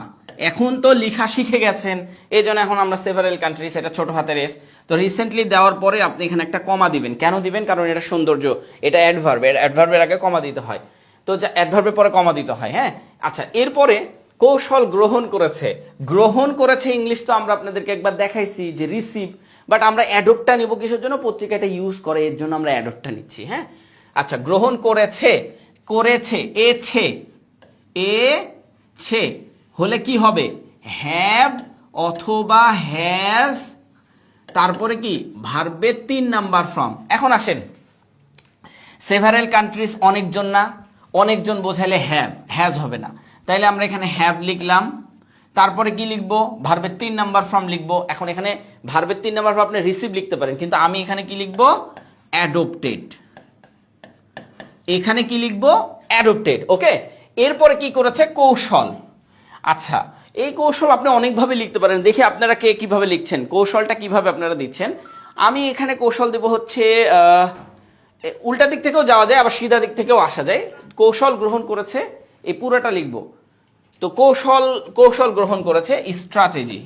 এখন তো লেখা শিখে গেছেন, এই জন্য এখন আমরা সেভারেল কান্ট্রিজ, এটা ছোট হাতের এস। তো রিসেন্টলি দেওয়ার পরে আপনি এখানে একটা কমা দিবেন। কেন দিবেন? কারণ এটা সৌন্দর্য, এটা অ্যাডভার্ব, অ্যাডভার্বের আগে কমা দিতে হয়। তো অ্যাডভার্বের পরে কমা দিতে হয়। হ্যাঁ, আচ্ছা, এরপরে কৌশল গ্রহণ করেছে। গ্রহণ করেছে ইংলিশ তো আমরা আপনাদেরকে একবার দেখাইছি যে রিসিভ, বাট আমরা অ্যাডপ্টটা নিব কিসের জন্য? পত্রিকাটা ইউজ করে, এর জন্য আমরা অ্যাডপ্টটা নিচ্ছি। হ্যাঁ, আচ্ছা, গ্রহণ করেছে, করেছে, এছে হলে কি হবে? হ্যাভ অথবা হ্যাজ, তারপরে কি ভার্বের 3 নাম্বার ফর্ম। এখন আসেন, সেভারেল কান্ট্রিজ অনেকজন না, অনেকজন বোঝাইলে হ্যাজ হবে না, তাইলে আমরা এখানে হ্যাভ লিখলাম। তারপরে কি লিখবো? ভার্বের 3 নাম্বার ফর্ম লিখবো। এখন এখানে ভার্বের 3 নাম্বার ফর্ম আপনি রিসিভ লিখতে পারেন, কিন্তু আমি এখানে কি লিখবো? অ্যাডপ্টেড। এখানে কি লিখবো? অ্যাডপ্টেড। ওকে, এরপরে কি করেছে? কৌশল। আচ্ছা, এই কৌশল আপনি অনেকভাবে লিখতে পারেন। দেখি আপনারা কে কিভাবে লিখছেন, কৌশলটা কিভাবে আপনারা দিচ্ছেন। আমি এখানে কৌশল দেব হচ্ছে উল্টা দিক থেকেও যাওয়া যায়, আবার সিধা দিক থেকেও আসা যায়। কৌশল গ্রহণ করেছে, এই পুরোটা লিখবো। তো কৌশল গ্রহণ করেছে স্ট্র্যাটেজি,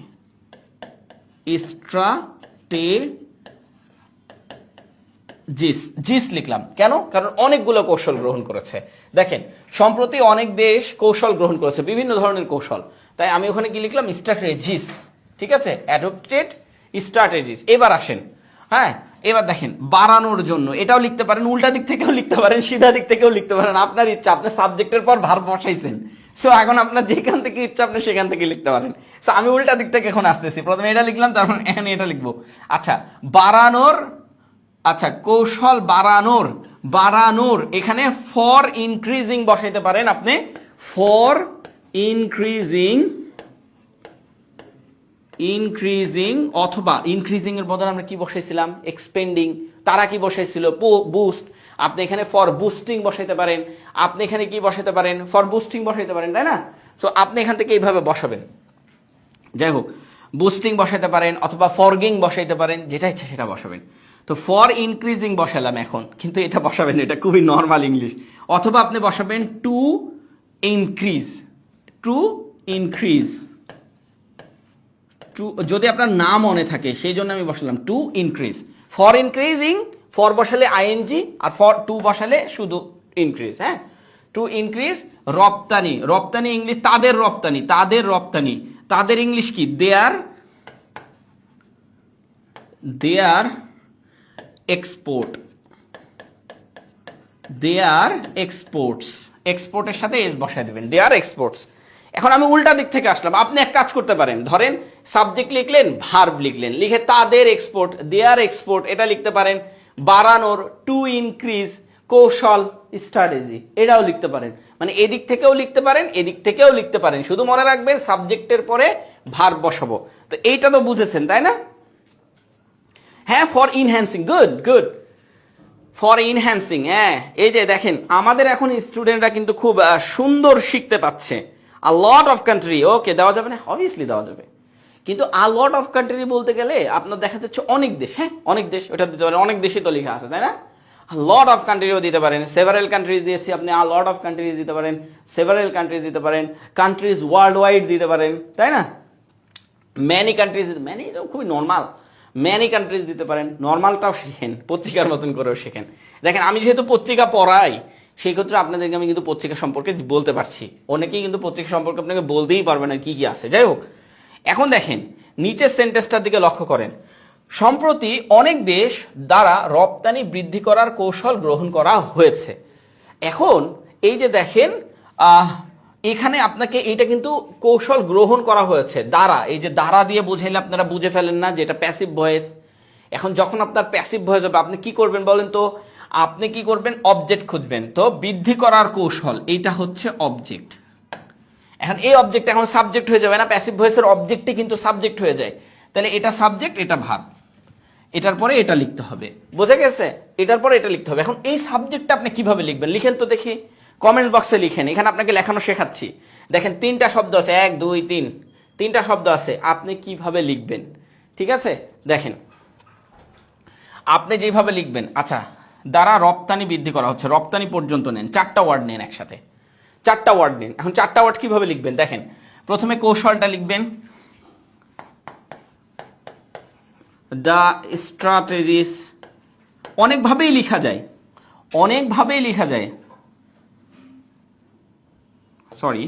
জিস লিখলাম। কেন? কারণ অনেকগুলো কৌশল গ্রহণ করেছে। দেখেন সম্প্রতি অনেক দেশ কৌশল গ্রহণ করেছে, বিভিন্ন ধরনের কৌশল, তাই আমি ওখানে কি লিখলাম? স্ট্র্যাটেজিস। ঠিক আছে, অ্যাডপ্টেড স্ট্র্যাটেজিস। এবার আসেন, হ্যাঁ, এবার দেখেন বাড়ানোর জন্য, এটাও লিখতে পারেন, উল্টা দিক থেকেও লিখতে পারেন, সিধা দিক থেকেও লিখতে পারেন, আপনার ইচ্ছা। আপনি সাবজেক্টের পর ভার্ব বসাইছেন, সো এখন আপনার যেখান থেকে ইচ্ছা আপনি সেখান থেকে লিখতে পারেন। সো আমি উল্টা দিক থেকে এখন আসতেছি, প্রথমে এটা লিখলাম, তারপর এখানে এটা লিখবো। আচ্ছা, বাড়ানোর, আচ্ছা, কৌশল বাড়ানোর, এখানে ফর ইনক্রিজিং বসাইতে পারেন আপনি, ফর ইনক্রিজিং অথবা ইনক্রিজিং এর বদলে আমরা কি বসাইছিলাম? এক্সপেন্ডিং। তারা কি বসাইছিল? বুস্ট। আপনি এখানে ফর বুস্টিং বসাইতে পারেন, আপনি এখানে কি বসাইতে পারেন? ফর বুস্টিং বসাইতে পারেন, তাই না? সো আপনি এখান থেকে এইভাবে বসাবেন। যাই হোক, বুস্টিং বসাইতে পারেন অথবা ফরগিং বসাইতে পারেন, যেটা ইচ্ছে সেটা বসাবেন। তো ফর ইনক্রিজিং বসালাম এখন, কিন্তু এটা বসাবেন, এটা খুবই নর্মাল ইংলিশ। অথবা আপনি বসাবেন টু ইনক্রিজ, যদি আপনার নাম মনে থাকে সেই জন্য আমি বসালাম to increase. For increasing, for বসালে আইএনজি, আর ফর টু বসালে শুধু ইনক্রিজ। হ্যাঁ, টু ইনক্রিজ রপ্তানি। রপ্তানি ইংলিশ তাদের রপ্তানি, তাদের ইংলিশ কি? দেয়ার এক্সপোর্টস। এক্সপোর্টের সাথে এস বসায় দেবেন, দেয়ার এক্সপোর্টস। এখন আমি উল্টা দিক থেকে আসলাম। আপনি এক কাজ করতে পারেন, ধরেন সাবজেক্ট লিখলেন, ভার্ব লিখলেন, লিখে তাদের এক্সপোর্ট, দেয়ার এক্সপোর্ট এটা লিখতে পারেন। বাড়ানোর টু ইনক্রিজ কৌশল, স্ট্র্যাটেজি, এটাও লিখতে পারেন। মানে এদিক থেকেও লিখতে পারেন, এদিক থেকেও লিখতে পারেন। শুধু মনে রাখবেন সাবজেক্টের পরে ভার্ব বসাবো। তো এইটা তো বুঝেছেন, তাই না? হ্যাঁ, for enhancing, good. For enhancing, হ্যাঁ, এই যে দেখেন আমাদের এখন স্টুডেন্টরা কিন্তু খুব সুন্দর শিখতে পাচ্ছে। আ লট অফ কান্ট্রি, ওকে দেওয়া যাবে না? অবভিয়াসলি দেওয়া যাবে, কিন্তু আ লট অফ কান্ট্রি বলতে গেলে আপনার দেখা যাচ্ছে অনেক দেশ। হ্যাঁ, অনেক দেশ, ওটা দিতে পারেন, অনেক দেশই তো লেখা আছে, তাই না? লট অফ কান্ট্রিও দিতে পারেন, সেভারেল কান্ট্রিজ দিয়েছি, আপনি আ লট অফ কান্ট্রিজ দিতে পারেন, সেভারেল কান্ট্রিজ দিতে পারেন, কান্ট্রিজ ওয়ার্ল্ড ওয়াইড দিতে পারেন, তাই না? ম্যানি কান্ট্রিজ, ম্যানি খুবই নর্মাল, ম্যানি কান্ট্রিজ দিতে পারেন। নর্মালটাও শেখেন, পত্রিকার মতন করেও শেখেন। দেখেন আমি যেহেতু পত্রিকা পড়াই, সেই ক্ষেত্রে আপনাদেরকে আমি কিন্তু পত্রিকা সম্পর্কে বলতে পারছি। অনেকেই কিন্তু পত্রিকা সম্পর্কে আপনাকে বলতেই পারবে না কি কি আছে। যাই হোক, এখন দেখেন নিচের সেন্টেন্সটার দিকে লক্ষ্য করেন। সম্প্রতি অনেক দেশ দ্বারা রপ্তানি বৃদ্ধি করার কৌশল গ্রহণ করা হয়েছে। এখন এই যে দেখেন এখানে আপনাকে এইটা কিন্তু কৌশল গ্রহণ করা হয়েছে দ্বারা, এই যে দ্বারা দিয়ে বুঝাইলে আপনারা বুঝে ফেলেন না যে এটা প্যাসিভ ভয়েস। এখন যখন আপনার প্যাসিভ ভয়েস হবে আপনি কি করবেন বলেন তো? আপনি কি করবেন? অবজেক্ট খুঁজবেন। তো বৃদ্ধি করার কৌশল, এইটা হচ্ছে অবজেক্ট। এখন এই অবজেক্ট এখন সাবজেক্ট হয়ে যাবে না? প্যাসিভ ভয়েসের অবজেক্টই কিন্তু সাবজেক্ট হয়ে যায়। তাহলে এটা সাবজেক্ট, এটা ভার্ব, এটার পরে এটা লিখতে হবে। বোঝা গেছে? এটার পরে এটা লিখতে হবে। এখন এই সাবজেক্টটা আপনি কিভাবে লিখবেন? লিখেন তো দেখি, কমেন্ট বক্সে লিখেন। এখানে আপনাকে লেখানো শেখাচ্ছি। দেখেন তিনটা শব্দ আছে, 1 2 3, তিনটা শব্দ আছে। আপনি কিভাবে লিখবেন? ঠিক আছে, দেখেন আপনি যেভাবে লিখবেন। আচ্ছা, দ্বারা রপ্তানি বৃদ্ধি করা হচ্ছে, রপ্তানি পর্যন্ত নেন, 4টা ওয়ার্ড নেন একসাথে, 4টা ওয়ার্ড নেন। এখন 4টা ওয়ার্ড কিভাবে লিখবেন দেখেন। প্রথমে কৌশলটা লিখবেন, দ্য স্ট্র্যাটেজিস। অনেকভাবেই লেখা যায়, অনেকভাবেই লেখা যায়, সরি,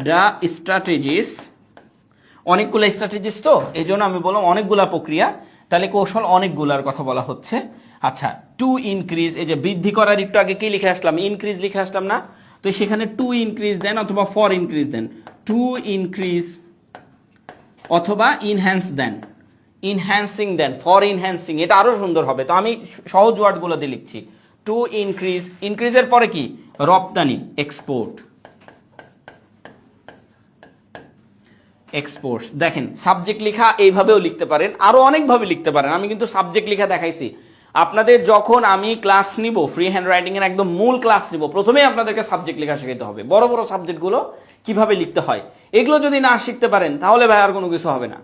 দ্য স্ট্র্যাটেজিস। অনেকগুলো স্ট্র্যাটেজিস, তো এই জন্য আমি বললাম অনেকগুলা প্রক্রিয়া, তাহলে কৌশল অনেকগুলার কথা বলা হচ্ছে। আচ্ছা, টু ইনক্রিজ, এই যে বৃদ্ধি করার একটু আগে কি লিখে আসলাম? ইনক্রিজ লিখে আসলাম না? তো সেখানে টু ইনক্রিজ দেন অথবা ফর ইনক্রিজ দেন। টু ইনক্রিজ অথবা ইনহ্যান্স দেন, ইনহ্যান্সিং দেন, ফর ইনহ্যান্সিং, এটা আরো সুন্দর হবে। তো আমি সহজ ওয়ার্ডগুলো দিয়ে লিখছি। টু ইনক্রিজ, ইনক্রিজের পরে কি? রপ্তানি, এক্সপোর্ট, এক্সপোর্টস। দেখেন সাবজেক্ট লেখা এইভাবেও লিখতে পারেন, আরো অনেকভাবে লিখতে পারেন। আমি কিন্তু সাবজেক্ট লেখা দেখাইছি আপনাদের। যখন আমি ক্লাস নিব, ফ্রি হ্যান্ড রাইটিং এর একদম মূল ক্লাস নিব, প্রথমেই আপনাদেরকে সাবজেক্ট লেখা শেখাতে হবে। বড় বড় সাবজেক্টগুলো কিভাবে লিখতে হয়, এগুলো যদি না শিখতে পারেন তাহলে ভাই আর কোনো কিছু হবে না।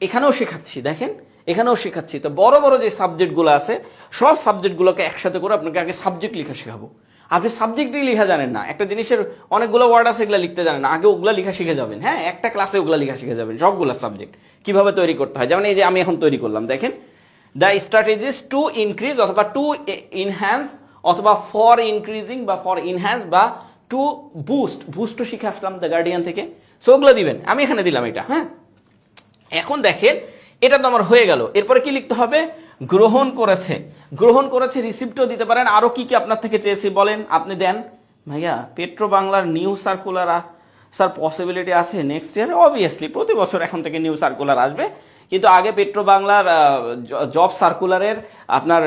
এখানেও শেখাচ্ছি, দেখেন এখানেও শেখাচ্ছি। তো বড় বড় যে সাবজেক্টগুলো আছে, সব সাবজেক্টগুলোকে একসাথে করে আপনাকে আগে সাবজেক্ট লেখা শেখাবো। আপনি সাবজেক্টই লেখা জানেন না, একটা জিনিসের অনেকগুলো ওয়ার্ড আছে এগুলো লিখতে জানেন না, আগে ওগুলা লেখা শিখে যাবেন। হ্যাঁ, একটা ক্লাসে ওগুলা লেখা শিখে যাবেন, সবগুলো সাবজেক্ট কিভাবে তৈরি করতে হয়। যেমন এই যে আমি এখন তৈরি করলাম, দেখেন দ্য স্ট্র্যাটেজিস টু ইনক্রিজ অথবা টু ইনহ্যান্স অথবা ফর ইনক্রিজিং বা ফর ইনহ্যান্স বা টু বুস্ট, বুস্টও শিখে আসলাম দ্য গার্ডিয়ান থেকে। সো ওগুলো দিবেন, আমি এখানে দিলাম এটা। হ্যাঁ, এখন দেখেন এটা তো আমার হয়ে গেল। এরপরে কি লিখতে হবে? গ্রহণ করেছে, গ্রহণ করেছে, রিসিপ্টও দিতে পারেন। আরো কি কি আপনার থেকে চেয়েছি বলেন, আপনি দেন। ভাইয়া পেট্রো বাংলার নিউ সার্কুলার স্যার পসিবিলিটি আছে নেক্সট ইয়ার? অবভিয়াসলি প্রতি বছর এখন থেকে নিউ সার্কুলার আসবে, কিন্তু আগে পেট্রো বাংলার জব সার্কুলারের আপনার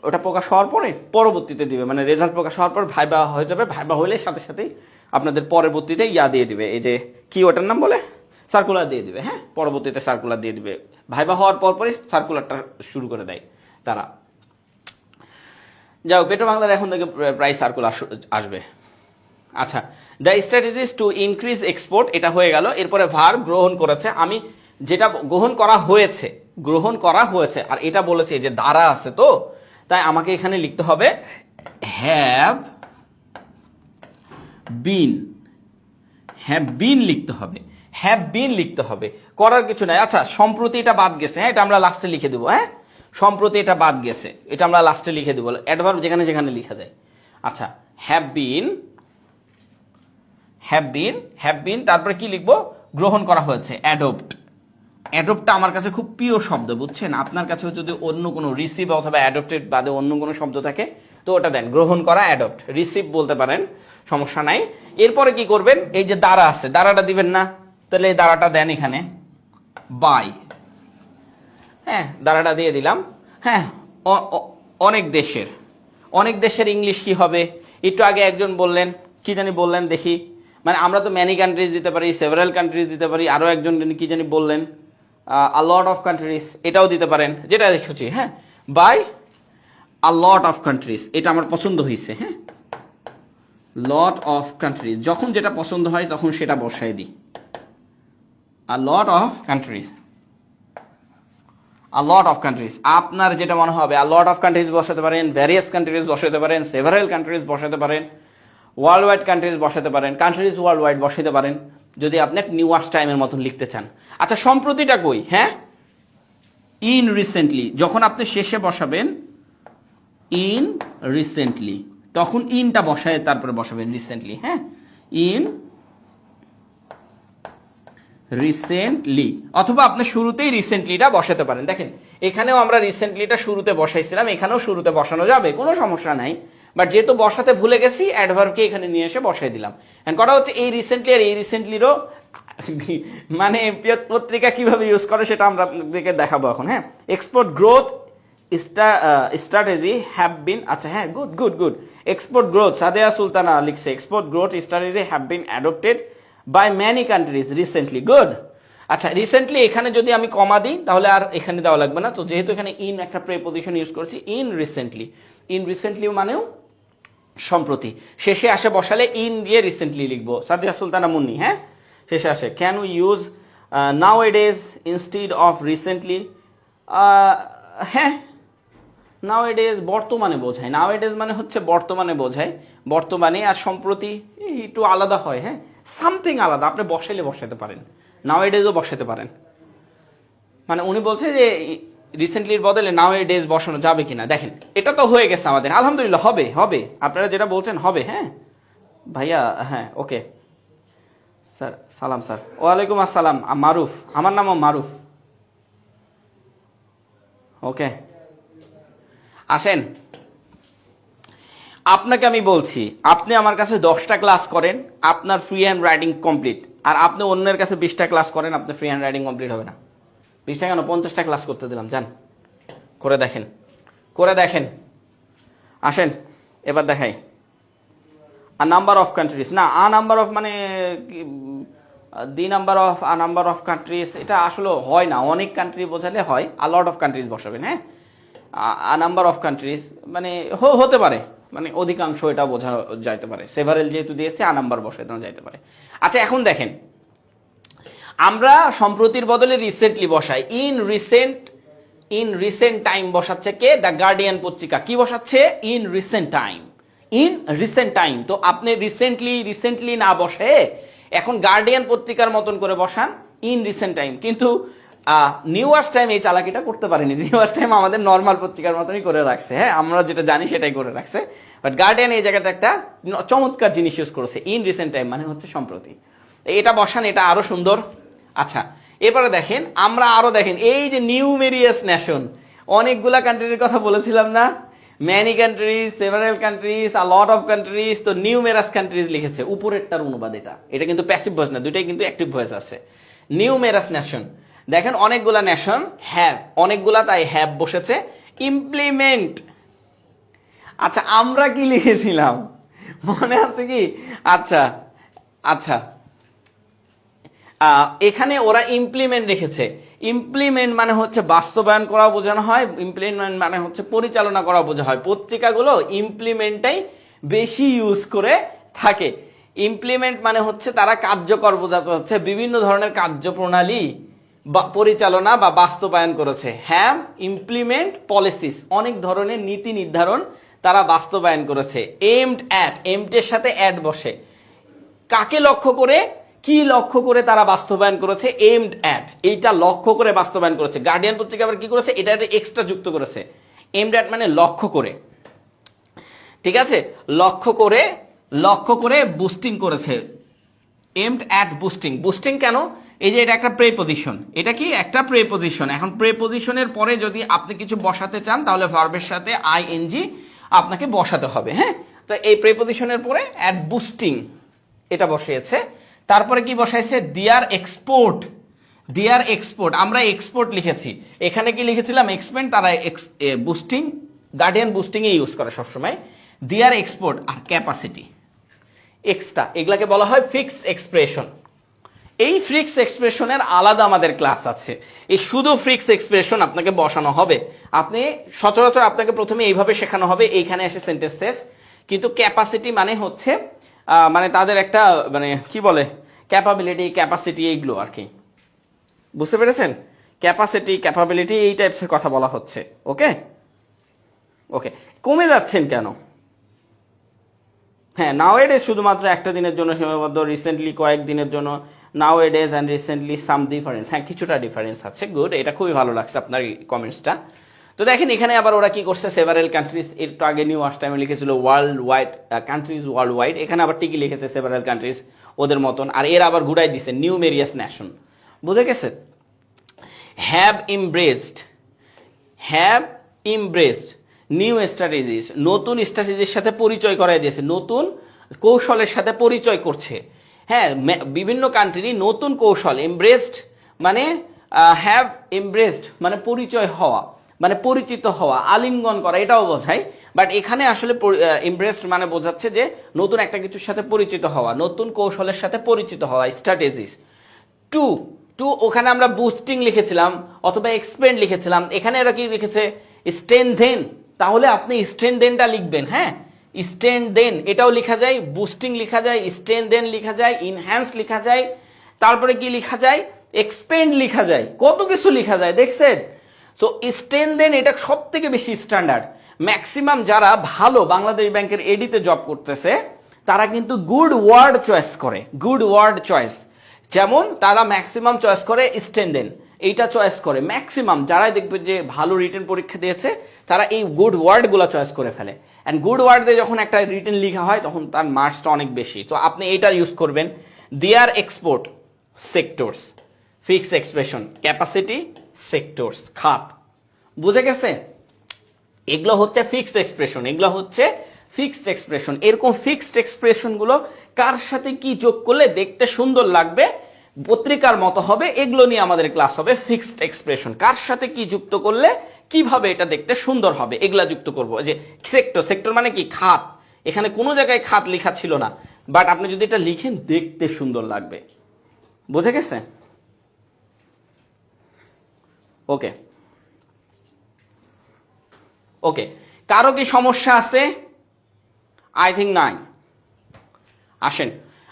ওটা প্রকাশ হওয়ার পরে পরবর্তীতে দিবে, মানে রেজাল্ট প্রকাশ হওয়ার পর ভাইবা হয়ে যাবে, ভাইবা হলে সাথে সাথেই আপনাদের পরবর্তীতে ইয়া দিয়ে দিবে, এই যে কি ওটার নাম বলে, সার্কুলার দিয়ে দিবে। হ্যাঁ, পরবর্তীতে সার্কুলার দিয়ে দিবে, ভাইবা হওয়ার পরই সার্কুলারটা শুরু করে দেয় তারা। যাও, পেট্রো বাংলার এখন থেকে প্রায় সার্কুলার আসবে। আচ্ছা, the strategies to increase export, এটা হয়ে গেল। এরপরে ভার্ব গ্রহণ করেছে, আমি যেটা গ্রহণ করা হয়েছে আর এটা বলেছে যে দ্বারা আছে, তো তাই আমাকে এখানে লিখতে হবে হ্যাভ বিন লিখতে হবে, করার কিছু নাই। আচ্ছা, সম্প্রতি এটা বাদ গেছে, হ্যাঁ, এটা আমরা লাস্টে লিখে দেবো। হ্যাঁ, সম্প্রতি এটা বাদ গেছে, এটা আমরা লাস্টে লিখে দেবো, অ্যাডভার্ব যেখানে যেখানে লিখা যায়। আচ্ছা, হ্যাভ বিন, তারপরে কি লিখবো, গ্রহণ করা হয়েছে, অ্যাডপ্টটা আমার কাছে খুব প্রিয় শব্দ, বুঝছেন? আপনার কাছে যদি অন্য কোনো রিসিভ অথবা অ্যাডপ্টেড বাদে অন্য কোনো শব্দ থাকে তো ওটা দেন, গ্রহণ করা, অ্যাডপ্ট, রিসিভ বলতে পারেন, সমস্যা নাই। এরপরে কি করবেন, এই যে দ্বারা আছে, দ্বারাটা দিবেন না, তাহলে এই দ্বারাটা দেন এখানে, বাই। হ্যাঁ, দ্বারাটা দিয়ে দিলাম। হ্যাঁ, অনেক দেশের ইংলিশ কি হবে? একটু আগে একজন বললেন, কি জানি বললেন দেখি, মানে আমরা তো ম্যানি কান্ট্রিজ দিতে পারি, সেভারাল কান্ট্রিজ দিতে পারি, আরো একজন কি জানি বললেন আ লট অফ কান্ট্রিজ, এটাও দিতে পারেন, যেটা দেখেছি। হ্যাঁ, by a lot of countries, এটা আমার পছন্দ হয়েছে। হ্যাঁ, লট অফ কান্ট্রিজ, যখন যেটা পছন্দ হয় তখন সেটা বসাই দিই, a lot of countries, a lot of countries, আপনার যেটা মনে হবে, আ লট অফ কান্ট্রিজ বসাতে পারেন, ভ্যারিয়াস কান্ট্রিজ বসাতে পারেন, সেভারাল কান্ট্রিজ বসাতে পারেন, ওয়ার্ল্ড ওয়াইড কান্ট্রিজ বসাতে পারেন, কান্ট্রিজ ওয়ার্ল্ড ওয়াইড বসাতে পারেন, যদি আপনি নিউয়ার্স টাইমের মতন লিখতে চান। আচ্ছা, সম্প্রতিটা কই? হ্যাঁ, ইন রিসেন্টলি, যখন আপনি শেষে বসাবেন ইন রিসেন্টলি, তখন ইনটা বসায় তারপরে বসাবেন রিসেন্টলি। হ্যাঁ, ইন রিসেন্টলি, অথবা আপনি শুরুতেই রিসেন্টলিটা বসাতে পারেন। দেখেন, এখানেও আমরা রিসেন্টলিটা শুরুতে বসাইছিলাম, এখানেও শুরুতে বসানো যাবে, কোনো সমস্যা নাই। বাট যেহেতু বসাতে ভুলে গেছি, অ্যাডভার্বকে এখানে নিয়ে এসে বসাই দিলাম। এন্ড কথা হচ্ছে, এই রিসেন্টলি আর এই রিসেন্টলিরও মানে পত্রিকা কিভাবে ইউজ করে সেটা আমরা আপনাদেরকে দেখাবো এখন। হ্যাঁ, export growth strategy have been, আচ্ছা হ্যাঁ, good. Export growth, Sadia Sultana লিখছে, export growth strategy have been adopted by many countries recently, good. আচ্ছা, রিসেন্টলি এখানে যদি আমি কমা দিই তাহলে আর এখানে দেওয়া লাগবে না, তো যেহেতু এখানে ইন একটা প্রেপোজিশন ইউজ করছি, ইন রিসেন্টলি মানেও সম্প্রতি, শেষে আসে বসালে ইন দিয়ে রিসেন্টলি লিখবো। সাদিয়া সুলতানা মুন্নি, হ্যাঁ, শেষে আসে। Can you use nowadays instead of recently? হ্যাঁ, নাও এ ডেজ বর্তমানে বোঝায়, নাও এ ডেজ মানে হচ্ছে বর্তমানে বোঝায়, বর্তমানে, আর সম্প্রতি একটু আলাদা হয়। হ্যাঁ, সামথিং আলাদা, আপনি বসাতে পারেন, নাও এ ডেজও বসাতে পারেন। মানে উনি বলছে যে রিসেন্টলির বদলে নাও এ ডেজ বসানো যাবে কিনা। দেখেন, এটা তো হয়ে গেছে আমাদের, আলহামদুলিল্লাহ, হবে, আপনারা যেটা বলছেন হবে। হ্যাঁ ভাইয়া, হ্যাঁ, ওকে স্যার, সালাম স্যার, ওয়ালাইকুম আসসালাম, মারুফ, আমার নামও মারুফ। ওকে, আসেন, আপনাকে আমি বলছি, আপনি আমার কাছে 10টা ক্লাস করেন, আপনার ফ্রি হ্যান্ড রাইটিং কমপ্লিট, আর আপনি অন্যের কাছে 20টা ক্লাস করেন, আপনার ফ্রি হ্যান্ড রাইটিং কমপ্লিট হবে না। 20টা কেন, 50টা ক্লাস করতে দিলাম, যান করে দেখেন। আসেন, এবার দেখাই। আ নাম্বার অফ কান্ট্রিজ, না, আ নাম্বার অফ মানে the number of a number of countries, এটা আসলে হয় না, অনেক কান্ট্রি বোঝালে হয়, আ লট অফ কান্ট্রিজ বসাবেন। হ্যাঁ, আ নাম্বার অফ কান্ট্রিজ মানে হতে পারে, মানে অধিকাংশ এটা বোঝা যাইতে পারে, সেভারেল যেহেতু দিয়েছে আ নাম্বার বসাই দেওয়া যাইতে পারে। আচ্ছা, এখন দেখেন, আমরা সম্প্রতির বদলে রিসেন্টলি বসাই, ইন রিসেন্ট টাইম বসাচ্ছে কে? দ্য গার্ডিয়ান পত্রিকা কি বসাচ্ছে? In recent time. তো আপনি রিসেন্টলি না বসে এখন গার্ডিয়ান পত্রিকার মতন করে বসান ইন রিসেন্ট টাইম, কিন্তু নিউয়ার্স টাইম এই চালাকিটা করতে পারেনি। নিউয়ার্স টাইম আমাদের নর্মাল পত্রিকার মতনই করে রাখছে, হ্যাঁ, আমরা যেটা জানি সেটাই করে রাখছে, বাট গার্ডিয়ান এই জায়গাটা একটা চমৎকার জিনিস ইউজ করেছে, ইন রিসেন্ট টাইম মানে হচ্ছে সম্প্রতি। এটা বসান, এটা আরো সুন্দর। আচ্ছা, এবারে দেখেন, আমরা আরো দেখেন, এই যে নিউমেরিয়াস নেশন, অনেকগুলা কান্ট্রির কথা বলেছিলাম না, many countries, several countries, a lot of countries, তো নিউমেরাস কান্ট্রিজ লিখেছে, উপরেরটার অনুবাদ এটা কিন্তু প্যাসিভ ভয়েস না, দুইটাই কিন্তু অ্যাক্টিভ ভয়েস আছে। নিউমেরাস নেশন, দেখেন অনেকগুলা নেশন হ্যাভ, অনেকগুলা তাই হ্যাভ বসেছে। ইমপ্লিমেন্ট, আচ্ছা আমরা কি লিখেছিলাম মনে আছে কি? আচ্ছা আচ্ছা এখানে ওরা ইমপ্লিমেন্ট রেখেছে। ইমপ্লিমেন্ট মানে হচ্ছে বাস্তবায়ন করা বোঝানো হয়, ইমপ্লিমেন্ট মানে হচ্ছে পরিচালনা করা বোঝা হয়। পত্রিকাগুলো ইমপ্লিমেন্টটাই বেশি ইউজ করে থাকে। ইমপ্লিমেন্ট মানে হচ্ছে তারা কার্যকর বোঝাতে হচ্ছে, বিভিন্ন ধরনের কার্যপ্রণালী পরিচালনা বা বাস্তবায়ন করেছে। হ্যাভ ইমপ্লিমেন্ট পলিসিস, অনেক ধরনের নীতি নির্ধারণ তারা বাস্তবায়ন করেছে। এইমড অ্যাট, এইমড এর সাথে অ্যাট বসে, কাকে লক্ষ্য করে, কি লক্ষ্য করে তারা বাস্তবায়ন করেছে? এইমড অ্যাট, এইটা লক্ষ্য করে বাস্তবায়ন করেছে। গার্ডিয়ান পত্রিকা আবার কি করেছে, এটা একটা এক্সট্রা যুক্ত করেছে। এইমড অ্যাট মানে লক্ষ্য করে, ঠিক আছে, লক্ষ্য করে বুস্টিং করেছে। এইমড অ্যাট বুস্টিং, বুস্টিং কেন? এই যে এটা একটা প্রেপজিশন, এটা কি একটা প্রেপজিশন। এখন প্রেপজিশনের পরে যদি আপনি কিছু বসাতে চান তাহলে ভার্বের সাথে আইএনজি আপনাকে বসাতে হবে। হ্যাঁ, তো এই প্রেপজিশনের পরে অ্যাট বুস্টিং এটা বসিয়েছে। তারপরে কি বসাইছে? দিয়ার এক্সপোর্ট, দিয়ার এক্সপোর্ট, আমরা এক্সপোর্ট লিখেছি, এখানে কি লিখেছিলাম? এক্সপেন্ড। তারা বুস্টিং, গার্ডিয়ান বুস্টিং এ ইউজ করে সবসময়। দিয়ার এক্সপোর্ট আর ক্যাপাসিটি এক্সট্রা, এগুলাকে বলা হয় ফিক্সড এক্সপ্রেশন। এই ফিক্সড এক্সপ্রেশনের আলাদা আমাদের ক্লাস আছে। এই শুধু ফিক্সড এক্সপ্রেশন আপনাকে বসানো হবে। আপনি সচরাচর আপনাকে প্রথমে এইভাবে শেখানো হবে, এইখানে এসে সেন্টেন্স শেষ। কিন্তু ক্যাপাসিটি মানে হচ্ছে মানে তাদের একটা মানে কি বলে, ক্যাপাবিলিটি, ক্যাপাসিটি, এইগুলো আর কি, বুঝতে পেরেছেন? ক্যাপাসিটি, ক্যাপাবিলিটি, এই টাইপসের কথা বলা হচ্ছে। ওকে ওকে, কমে যাচ্ছেন কেন? হ্যাঁ, নাওএডেজ শুধুমাত্র একটা দিনের জন্য সীমাবদ্ধ, রিসেন্টলি কয়েক দিনের জন্য। নাওএডেজ অ্যান্ড রিসেন্টলি সাম ডিফারেন্স, হ্যাঁ কিছুটা ডিফারেন্স আছে। গুড, এটা খুবই ভালো লাগছে আপনার কমেন্টসটা। তো দেখেন এখানে আবার ওরা কি করছে, সেভারেল কান্ট্রিজ, একটু আগে নিউ আর্ট টাইমে লিখেছিল world wide, countries world wide, এখানে আবার টিকি লিখেছে সেভারেল কান্ট্রিজ ওদের মতন, আর এর আবার ঘুরাই দিছে নিউমেরিয়াস ন্যাশন। বুঝে গেছে? হ্যাভ ইমব্রেসড, হ্যাভ ইমব্রেসড নিউ স্ট্র্যাটেজিস, নতুন স্ট্র্যাটেজির সাথে পরিচয় করাই দিয়েছে, নতুন কৌশলের সাথে পরিচয় করছে। হ্যাঁ, বিভিন্ন কান্ট্রি নতুন কৌশল, এমব্রেসড মানে হ্যাভ এমব্রেসড মানে পরিচয় হওয়া, মানে পরিচিত হওয়া, আলিঙ্গন করা, এটাও বোঝায়। বাট এখানে আসলে এমব্রেসড মানে বোঝাচ্ছে যে নতুন একটা কিছুর সাথে পরিচিত হওয়া, নতুন কৌশলের সাথে পরিচিত হওয়া, স্ট্র্যাটেজিস। টু, টু ওখানে আমরা বুস্টিং লিখেছিলাম অথবা এক্সপেন্ড লিখেছিলাম, এখানে এরা কি লিখেছে? স্ট্রেনথেন। তাহলে আপনি স্ট্রেনথেনটা লিখবেন। হ্যাঁ, স্ট্রেনথেন এটাও লেখা যায়, বুস্টিং লেখা যায়, স্ট্রেনথেন লেখা যায়, ইনহ্যান্স লেখা যায়, তারপরে কি লেখা যায়? এক্সপেন্ড লেখা যায়, কত কিছু লেখা যায় দেখছেন? তো স্ট্রেনথেন এটা সব থেকে বেশি স্ট্যান্ডার্ড। ম্যাক্সিমাম যারা ভালো বাংলাদেশ ব্যাংকের এডিতে জব করতেছে তারা কিন্তু গুড ওয়ার্ড চয়েস করে, গুড ওয়ার্ড চয়েস। যেমন তারা ম্যাক্সিমাম চয়েস করে স্ট্রেনথেন, এইটা চয়েস করে ম্যাক্সিমাম যারাই দেখবে যে ভালো রিটেন পরীক্ষা দিয়েছে তারা এই গুড ওয়ার্ড গুলা চয়েস করে ফেলে। অ্যান্ড গুড ওয়ার্ড দিয়ে যখন একটা রিটেন লেখা হয় তখন তার মার্কসটা অনেক বেশি। তো আপনি এটা ইউজ করবেন। Their export sectors, fixed expression, capacity, sectors, খাত। বুঝে গেছে? এগুলো হচ্ছে ফিক্সড এক্সপ্রেশন, এগুলো হচ্ছে ফিক্সড এক্সপ্রেশন। এরকম ফিক্সড এক্সপ্রেশন গুলো কার সাথে কি যোগ করলে দেখতে সুন্দর লাগবে, পত্রিকার মতো হবে, এগুলো নিয়ে আমাদের ক্লাস হবে। ফিক্সড এক্সপ্রেশন কার সাথে কি যুক্ত করলে কিভাবে এটা দেখতে সুন্দর হবে, এগুলা যুক্ত করবো। যে সেক্টর, সেক্টর মানে কি? খাত। এখানে কোনো জায়গায় খাত লেখা ছিল না, বাট আপনি যদি এটা লিখেন দেখতে সুন্দর লাগবে। বুঝে গেছে? ওকে ওকে, কারো কি সমস্যা আছে? আই থিঙ্ক নাই। আসেন,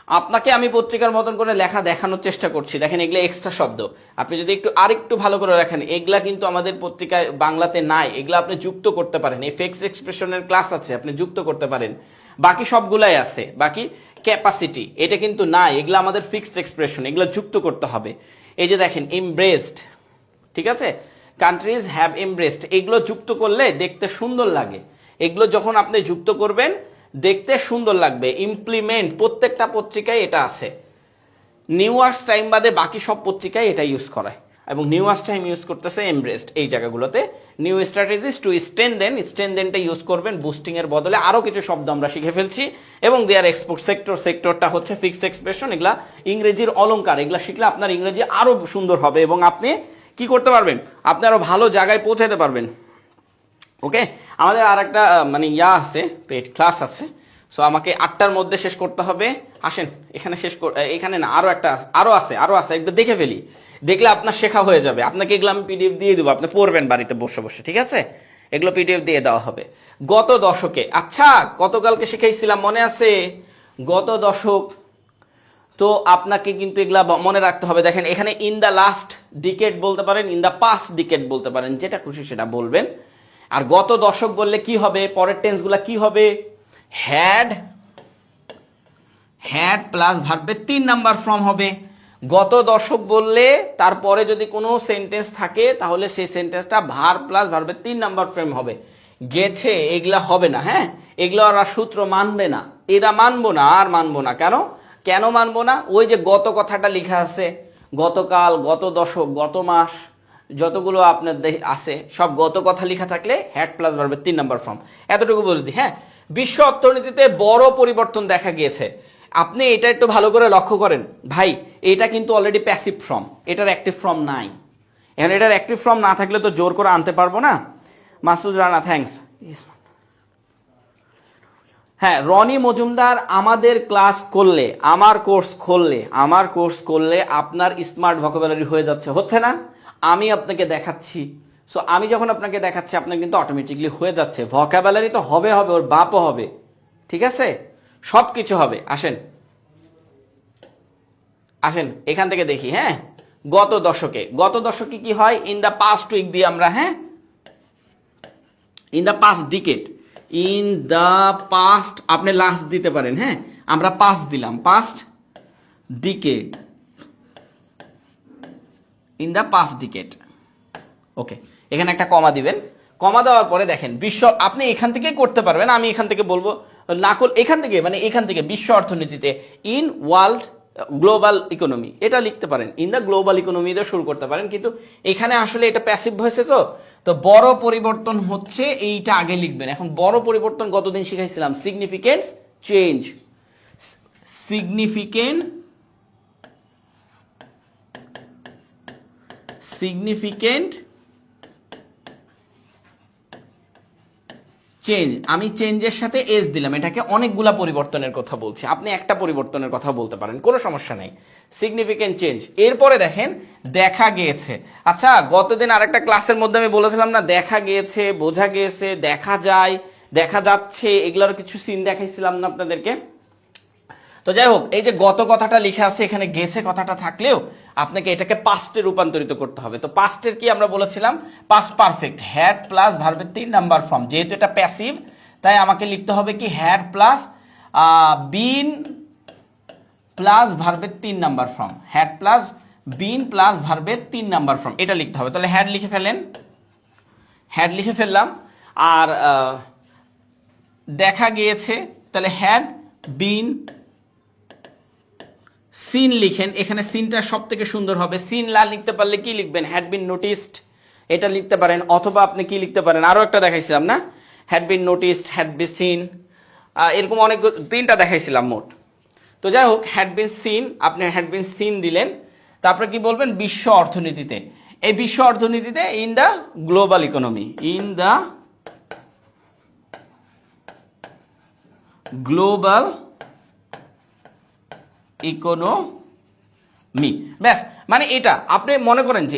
আপনাকে আমি পত্রিকার মতন করে লেখা দেখানোর চেষ্টা করছি। দেখেন এগুলা এক্সট্রা শব্দ, আপনি যদি একটু আরেকটু ভালো করে রাখেন, এগুলা কিন্তু আমাদের পত্রিকায় বাংলাতে নাই, এগুলা আপনি যুক্ত করতে পারেন। এই ফিক্সড এক্সপ্রেশনের ক্লাস আছে, আপনি যুক্ত করতে পারেন। বাকি সবগুলাই আছে, বাকি ক্যাপাসিটি এটা কিন্তু নাই, এগুলা আমাদের ফিক্সড এক্সপ্রেশন, এগুলা যুক্ত করতে হবে। এই যে দেখেন এমব্রেসড, ঠিক আছে, কান্ট্রিজ হ্যাভ এমব্রেসড, এগুলো যুক্ত করলে দেখতে সুন্দর লাগে। এগুলো যখন আপনি যুক্ত করবেন দেখতে সুন্দর লাগবে। ইমপ্লিমেন্ট প্রত্যেকটা পত্রিকায় এটা আছে, নিউ আর্টস টাইম বাদে বাকি সব পত্রিকায় এটা ইউজ করায়। এবং নিউয়াস্ট টাইম ইউজ করতেছে এমব্রেসড এই জায়গাগুলোতে। নিউ স্ট্র্যাটেজিস টু স্ট্রেনদেনটা ইউজ করবেন বুস্টিং এর বদলে। আরো কিছু শব্দ আমরা শিখে ফেলছি এবং দেয়ার এক্সপোর্ট সেক্টরটা হচ্ছে ফিক্সড এক্সপ্রেশন, এগুলা ইংরেজির অলংকার, এগুলা শিখলে আপনার ইংরেজি আরো সুন্দর হবে এবং আপনি কি করতে পারবেন, আপনি আরো ভালো জায়গায় পৌঁছাতে পারবেন। ওকে, আমাদের আর একটা মানে আছে, পেড ক্লাস আছে, সো আমাকে 8টার মধ্যে শেষ করতে হবে। আসেন এখানে এখানে না, আরো আছে একটু দেখে ফেলি, দেখলে আপনার শেখা হয়ে যাবে। আপনাকে এগুলো আমি পিডিএফ দিয়ে দেবো, আপনি পড়বেন বাড়িতে বসে বসে, ঠিক আছে? এগুলো পিডিএফ দিয়ে দেওয়া হবে। গত দশকে, আচ্ছা গতকালকে শিখাইছিলাম মনে আছে? গত দশক, তো আপনাকে কিন্তু এগুলা মনে রাখতে হবে। দেখেন এখানে ইন দ্য লাস্ট ডিকেড বলতে পারেন, ইন দ্য পাস্ট ডিকেড বলতে পারেন, যেটা খুশি সেটা বলবেন। আর গত দশক বললে কি হবে, পরের টেন্স গুলা কি হবে? হ্যাড প্লাস ভার্বের 3 নাম্বার ফর্ম হবে। গত দশক বললে তারপরে যদি কোনো সেন্টেন্স থাকে তাহলে সেই সেন্টেন্সটা ভার্ব প্লাস ভার্বের 3 নাম্বার ফর্ম হবে। গেছে এগুলা হবে না, হ্যাঁ, এগুলো আর সূত্র মানবে না, এরা মানবো না। কেন মানবো না? ওই যে গত কথাটা লেখা আছে, গতকাল, গত দশক, গত মাস, যতগুলো আপনার আছে সব গত কথা লেখা থাকলে হ্যাড প্লাস ভার্বের 3 নাম্বার ফর্ম। এতটুকু বলে দিই। হ্যাঁ, বিশ্ব অর্থনীতিতে বড় পরিবর্তন দেখা গিয়েছে। আপনি এটা একটু ভালো করে লক্ষ্য করেন ভাই, এটা কিন্তু অলরেডি প্যাসিভ ফর্ম, এটার অ্যাক্টিভ ফর্ম নাই। এখন এটার অ্যাক্টিভ ফর্ম না থাকলে তো জোর করে আনতে পারবো না। মাসুদ রানা, থ্যাঙ্কস। হ্যাঁ, রনি মজুমদার, আমাদের ক্লাস করলে, আমার কোর্স করলে আপনার স্মার্ট ভোকাবুলারি হয়ে যাচ্ছে, হচ্ছে না? আমি আপনাকে দেখাচ্ছি, সো আমি যখন আপনাকে দেখাচ্ছি আপনার কিন্তু অটোমেটিকলি হয়ে যাচ্ছে। ভোকাবুলারি তো হবে, ওর বাপও হবে, ঠিক আছে? সবকিছু হবে। আসেন এখান থেকে দেখি। হ্যাঁ, গত দশকে কি হয়? ইন দ্য পাস্ট উইক দিয়ে আমরা, হ্যাঁ, in the past decade, in the past আপনি লাস্ট দিতে পারেন। হ্যাঁ, আমরা পাস্ট দিলাম, past decade, in the past decade. Okay, এখানে একটা কমা দিবেন। কমা দেওয়ার পরে দেখেন বিশ্ব, আপনি এখান থেকে করতে পারবেন, আমি এখান থেকে বলবো না, এখান থেকে বিশ্ব অর্থনীতিতে, ইন ওয়ার্ল্ড গ্লোবাল ইকোনমি, এটা লিখতে পারেন। ইন দ্য গ্লোবাল ইকোনমি দিয়ে শুরু করতে পারেন, কিন্তু এখানে আসলে এটা প্যাসিভ হয়েছে। তো বড় পরিবর্তন হচ্ছে এইটা আগে লিখবেন। এখন বড় পরিবর্তন গতদিন শিখাইছিলাম, সিগনিফিকেন্ট চেঞ্জ, সিগনিফিকেন্ট চেঞ্জ। আমি চেঞ্জের সাথে এস দিলাম, এটাকে অনেকগুলা পরিবর্তনের কথা বলছি, আপনি একটা পরিবর্তনের কথা বলতে পারেন, কোনো সমস্যা নেই। Significant change. এরপরে দেখেন দেখা গিয়েছে। আচ্ছা গতদিন আরেকটা ক্লাসের মধ্যে আমি বলেছিলাম না, দেখা গিয়েছে, বোঝা গিয়েছে, দেখা যায়, দেখা যাচ্ছে, এগুলোর কিছু সিন দেখাইছিলাম না আপনাদেরকে। তো যাই হোক, এই যে গত কথাটা লিখে আছে এখানে, গেছে কথাটা থাকলেও আপনাকে এটাকে পাস্টে রূপান্তরিত করতে হবে। তো পাস্টের কি আমরা বলেছিলাম? পাস্ট পারফেক্ট, হ্যাড প্লাস ভার্বের 3 নাম্বার ফর্ম। যেহেতু এটা প্যাসিভ তাই আমাকে লিখতে হবে কি, হ্যাড প্লাস বিন প্লাস ভার্বের 3 number form, had plus been plus ভার্বের 3 নাম্বার ফর্ম, এটা লিখতে হবে। তাহলে হ্যাড লিখে ফেললাম। আর দেখা গিয়েছে, তাহলে হ্যাড বিন সিন লিখেন। এখানে সিনটা সব থেকে সুন্দর হবে। সিন লা লিখতে পারলে কি লিখবেন? হ্যাড বিন নোটিসড, এটা লিখতে পারেন। অথবা আপনি কি লিখতে পারেন, আরো একটা দেখাইছিলাম না, had been noticed, had been seen, এরকম অনেক, 3টা দেখাইছিলাম মোট। তো যাই হোক, হ্যাড বিন সিন, আপনি হ্যাড বিন সিন দিলেন। তারপরে কি বলবেন? বিশ্ব অর্থনীতিতে। এই বিশ্ব অর্থনীতিতে in the global economy, in the global economy. ব্যাস, মানে এটা আপনি মনে করেন যে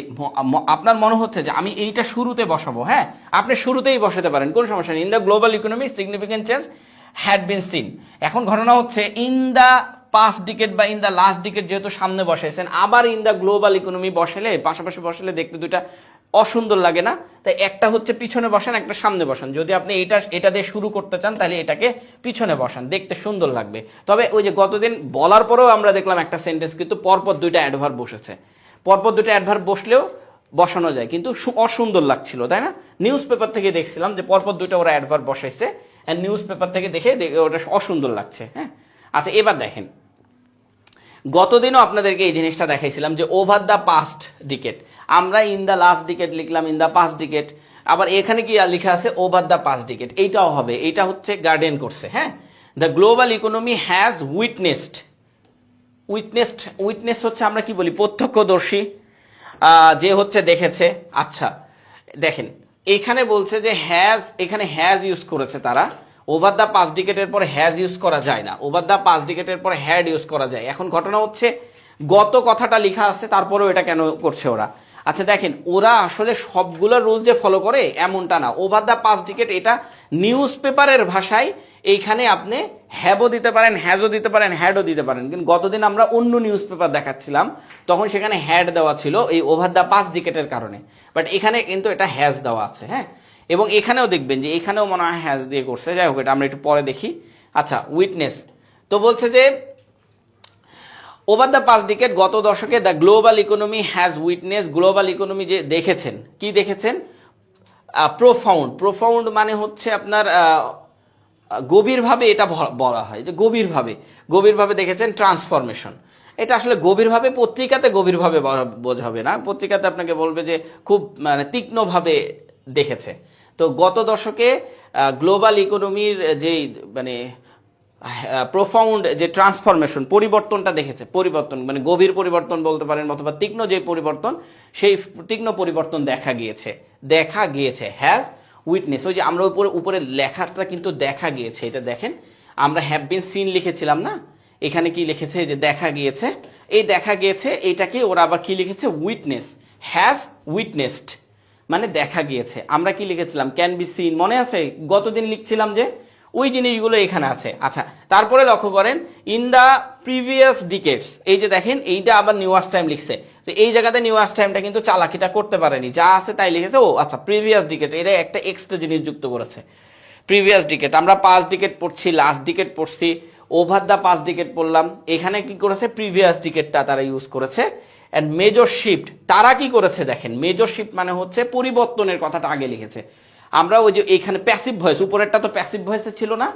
আপনার মনে হচ্ছে যে আমি এইটা শুরুতে বসাবো, হ্যাঁ, আপনি শুরুতেই বসাতে পারেন, কোনো সমস্যা নেই। In the global economy significant change had been seen. এখন ঘটনা হচ্ছে ইন দ্য পাস্ট ডিকেড বা ইন দ্য লাস্ট ডিকেড যেহেতু সামনে বসাইছেন, আবার ইন দ্য গ্লোবাল ইকোনমি বসালে, পাশাপাশি বসালে দেখতে দুইটা অসুন্দর লাগে না? তাই একটা হচ্ছে পিছনে বসান, একটা সামনে বসান। যদি আপনি এটা দিয়ে শুরু করতে চান তাহলে এটাকে পিছনে বসান, দেখতে সুন্দর লাগবে। তবে ওই যে গতদিন বলার পরেও আমরা দেখলাম একটা সেন্টেন্স কিন্তু পরপর 2টা অ্যাডভার্ব বসেছে, পরপর 2টা অ্যাডভার্ব বসলেও বসানো যায়, কিন্তু অসুন্দর লাগছিল, তাই না? নিউজ পেপার থেকে দেখছিলাম যে পরপর 2টা ওরা অ্যাডভার্ব বসাইছে, নিউজ পেপার থেকে দেখে ওটা অসুন্দর লাগছে। হ্যাঁ, আচ্ছা এবার দেখেন, গতদিনও আপনাদেরকে এই জিনিসটা দেখাইছিলাম যে ওভার দ্য পাস্ট ডিকেট, আমরা ইন দ্য লাস্ট ডিকেট লিখলাম, ইন দ্য পাস্ট ডিকেট, আবার এখানে কি লেখা আছে ওভার দ্য পাস্ট ডিকেট, এইটাও হবে। এইটা হচ্ছে গার্ডেন করছে, হ্যাঁ। The global economy has witnessed, witness হচ্ছে আমরা কি বলি, প্রত্যক্ষদর্শী, যে হচ্ছে দেখেছে। আচ্ছা দেখেন এখানে বলছে যে হ্যাজ, এখানে হ্যাজ ইউজ করেছে তারা। ওভার দ্য পাস্ট ডিকেটের পরে হ্যাজ ইউজ করা যায় না, ওভার দ্য পাস্ট ডিকেটের পরে হ্যাড ইউজ করা যায়। এখন ঘটনা হচ্ছে গত কথাটা লেখা আছে তারপরেও এটা কেন করছে ওরা? আচ্ছা দেখেন, ওরা আসলে সবগুলো রুলস যে ফলো করে এমনটা না। ওভার দ্য পাস্ট ডিকেট এটা নিউজ পেপারের ভাষায়, এইখানে আপনি হ্যাবও দিতে পারেন, হ্যাজও দিতে পারেন, হ্যাডও দিতে পারেন। কিন্তু গতদিন আমরা অন্য নিউজ পেপার দেখাচ্ছিলাম, তখন সেখানে হ্যাড দেওয়া ছিল এই ওভার দ্য পাস্ট ডিকেটের কারণে, বাট এখানে কিন্তু এটা হ্যাজ দেওয়া আছে, হ্যাঁ। এবং এখানেও দেখবেন যে এখানেও মনে হয় হ্যাজ দিয়ে করছে, যাই হোক এটা আমরা একটু পরে দেখি। আচ্ছা উইটনেস তো বলছে যে ওভার দ্য পাস্ট ডিকেড, গত দশকে the global economy has witness, global economy যে দেখেছেন, কি দেখেছেন, প্রোফাউন্ড, প্রোফাউন্ড মানে হচ্ছে আপনার গভীরভাবে, এটা বলা হয় যে গভীরভাবে, গভীরভাবে দেখেছেন ট্রান্সফরমেশন। এটা আসলে গভীরভাবে পত্রিকাতে গভীরভাবে বোঝাবে না, পত্রিকাতে আপনাকে বলবে যে খুব মানে তীক্ষ্ণভাবে দেখেছে। তো গত দশকে গ্লোবাল ইকোনমির যে মানে প্রোফাউন্ড যে ট্রান্সফরমেশন, পরিবর্তনটা দেখেছে, পরিবর্তন মানে গভীর পরিবর্তন বলতে পারেন, অথবা তীক্ষ্ণ যে পরিবর্তন, সেই তীক্ষ্ণ পরিবর্তন দেখা গিয়েছে, হ্যাভ উইটনেস। ওই যে আমরা উপরে লেখাটা কিন্তু দেখা গিয়েছে, এটা দেখেন, আমরা হ্যাভ বিন সিন লিখেছিলাম না, এখানে কি লিখেছে যে দেখা গিয়েছে, এই দেখা গিয়েছে এইটাকে ওরা আবার কি লিখেছে, উইটনেস, হ্যাজ উইটনেসড মানে দেখা গিয়েছে। আমরা কি লিখেছিলাম, ক্যান বি সিন, মনে আছে গতদিন লিখছিলাম যে ওই জিনিসগুলো এখানে আছে। আচ্ছা তারপরে লক্ষ্য করেন ইন দ্য প্রিভিয়াস ডিকেটস, এই যে দেখেন এইটা আবার নিউয়ার্স টাইম লিখছে, তো এই জায়গাতে নিউয়ার্স টাইমটা কিন্তু চালাকিটা করতে পারেনি, যা আছে তাই লিখেছে। ও আচ্ছা প্রিভিয়াস ডিকেট, এটা একটা এক্সট্রা জিনিস যুক্ত করেছে, প্রিভিয়াস ডিকেট। আমরা পাস্ট ডিকেট পড়ছি, লাস্ট ডিকেট পড়ছি, ওভার দ্য পাস্ট ডিকেট পড়লাম, এখানে কি করেছে, প্রিভিয়াস ডিকেটটা তারা ইউজ করেছে। এন্ড মেজর শিফট, তারা কি করেছে দেখেন, মেজর শিফট মানে হচ্ছে পরিবর্তনের কথাটা আগে লিখেছে। আমরা ওই যে এখানে প্যাসিভ ভয়েস, উপরেরটা তো প্যাসিভ ভয়েসে ছিল না,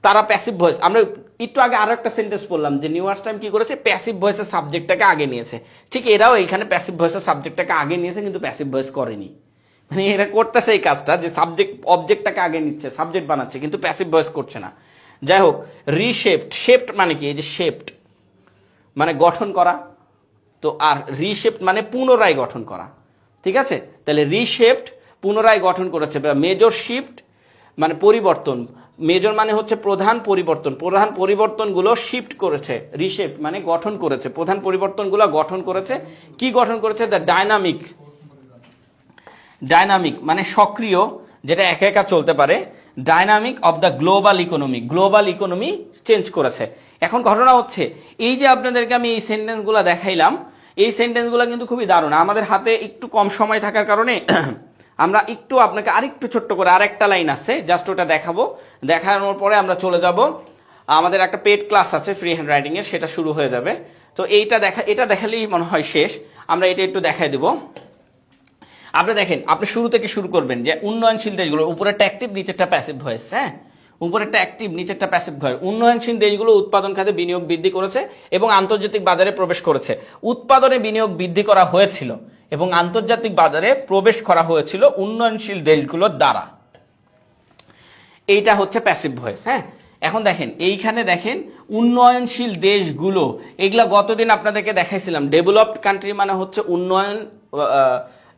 তারা প্যাসিভ ভয়েস, আমরা একটু আগে আরো একটা সেন্টেন্স বললাম যে নিউয়ার্স টাইম কি করেছে, প্যাসিভ ভয়েসের সাবজেক্টটাকে আগে নিয়েছে। ঠিক এরাও এখানে প্যাসিভ ভয়েসের সাবজেক্টটাকে আগে নিয়েছে, কিন্তু প্যাসিভ ভয়েস করেনি। মানে এরা করতেছে এই কাজটা যে সাবজেক্ট অবজেক্টটাকে আগে নিচ্ছে, সাবজেক্ট বানাচ্ছে, কিন্তু প্যাসিভ ভয়েস করছে না। যাই হোক, রিশেপড, শেপড মানে কি, এই যে শেপড মানে গঠন করা, তো আর রিশেপড মানে পুনরায় গঠন করা, ঠিক আছে। তাহলে রিশেপড পুনরায় গঠন করেছে। মেজর শিফট মানে পরিবর্তন, মেজর মানে হচ্ছে প্রধান পরিবর্তন, প্রধান পরিবর্তনগুলো শিফট করেছে, রিশেপড মানে গঠন করেছে, প্রধান পরিবর্তনগুলো গঠন করেছে। কি গঠন করেছে, দ্য ডাইনামিক, ডাইনামিক মানে সক্রিয়, যেটা একা একা চলতে পারে, dynamic of the global economy, global economy change করেছে। এখন ঘটনা হচ্ছে এই যে আপনাদেরকে আমি এই সেন্টেন্সগুলো দেখাইলাম, এই সেন্টেন্সগুলো কিন্তু খুবই দারুণ। আমাদের হাতে একটু কম সময় থাকার কারণে আমরা একটু আপনাকে আরেকটু ছোট্ট করে আরেকটা লাইন আছে, জাস্ট ওটা দেখাবো, দেখানোর পরে আমরা চলে যাব, আমাদের একটা পেড ক্লাস আছে ফ্রি হ্যান্ড রাইটিং এর, সেটা শুরু হয়ে যাবে। তো এটা দেখালেই মনে হয় শেষ, আমরা এটা একটু দেখাই দেব। আপনি দেখেন, আপনি শুরু থেকে শুরু করবেন যে উন্নয়নশীল দেশগুলো, উপরেরটা অ্যাক্টিভ, নিচেরটা প্যাসিভ ভয়েস, হ্যাঁ, উপরেরটা অ্যাক্টিভ, নিচেরটা প্যাসিভ ভয়েস। উন্নয়নশীল দেশগুলো উৎপাদন খাতে বিনিয়োগ বৃদ্ধি করেছে এবং আন্তর্জাতিক বাজারে প্রবেশ করেছে। উৎপাদনে বিনিয়োগ বৃদ্ধি করা হয়েছিল এবং আন্তর্জাতিক বাজারে প্রবেশ করা হয়েছিল উন্নয়নশীল দেশগুলোর দ্বারা। এইটা হচ্ছে প্যাসিভ ভয়েস, হ্যাঁ। এখন দেখেন এইখানে দেখেন উন্নয়নশীল দেশগুলো, এগুলা গতদিন আপনাদেরকে দেখাইছিলাম। ডেভেলপড কান্ট্রি মানে হচ্ছে উন্নয়ন,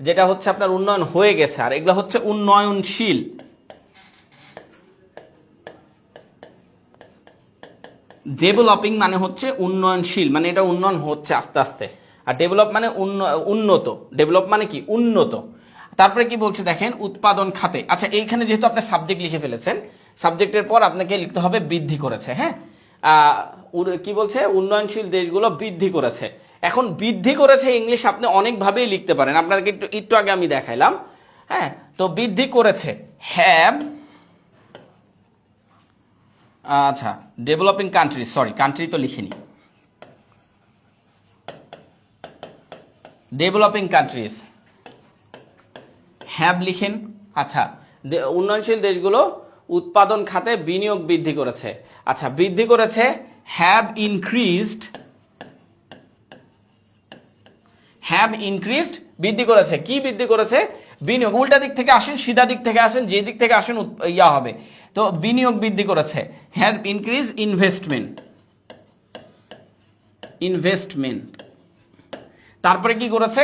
যেটা হচ্ছে আপনার উন্নয়ন হয়ে গেছে, আর এগুলা হচ্ছে উন্নয়নশীল। ডেভেলপিং মানে হচ্ছে উন্নয়নশীল, মানে এটা উন্নয়ন হচ্ছে আস্তে আস্তে, আর ডেভেলপ মানে উন্নত, ডেভেলপ মানে কি উন্নত। তারপরে কি বলছে দেখেন, উৎপাদন খাতে। আচ্ছা এইখানে যেহেতু আপনি সাবজেক্ট লিখে ফেলেছেন, সাবজেক্টের পর আপনাকে লিখতে হবে বৃদ্ধি করেছে, হ্যাঁ। কি বলছে, উন্নয়নশীল দেশগুলো বৃদ্ধি করেছে। এখন বৃদ্ধি করেছে ইংলিশ আপনি অনেকভাবেই লিখতে পারেন, আপনাদেরকে একটু আগে আমি দেখাইলাম, হ্যাঁ। তো বৃদ্ধি করেছে, হ্যাভ, আচ্ছা ডেভেলপিং কান্ট্রি, সরি কান্ট্রি তো লিখিনি, ডেভেলপিং কান্ট্রিজ হ্যাভ লিখেন। আচ্ছা উন্নয়নশীল দেশগুলো উৎপাদন খাতে বিনিয়োগ বৃদ্ধি করেছে। আচ্ছা বৃদ্ধি করেছে, হ্যাভ ইনক্রিজড হ্যাভ ইনক্রিজড বৃদ্ধি করেছে। কি বৃদ্ধি করেছে? বিনিয়োগ। উল্টা দিক থেকে আসেন, সিধা দিক থেকে আসেন, যে দিক থেকে আসেন ইয়া হবে। তো বিনিয়োগ বৃদ্ধি করেছে, হ্যাভ ইনক্রিজ ইনভেস্টমেন্ট। তারপরে কি করেছে?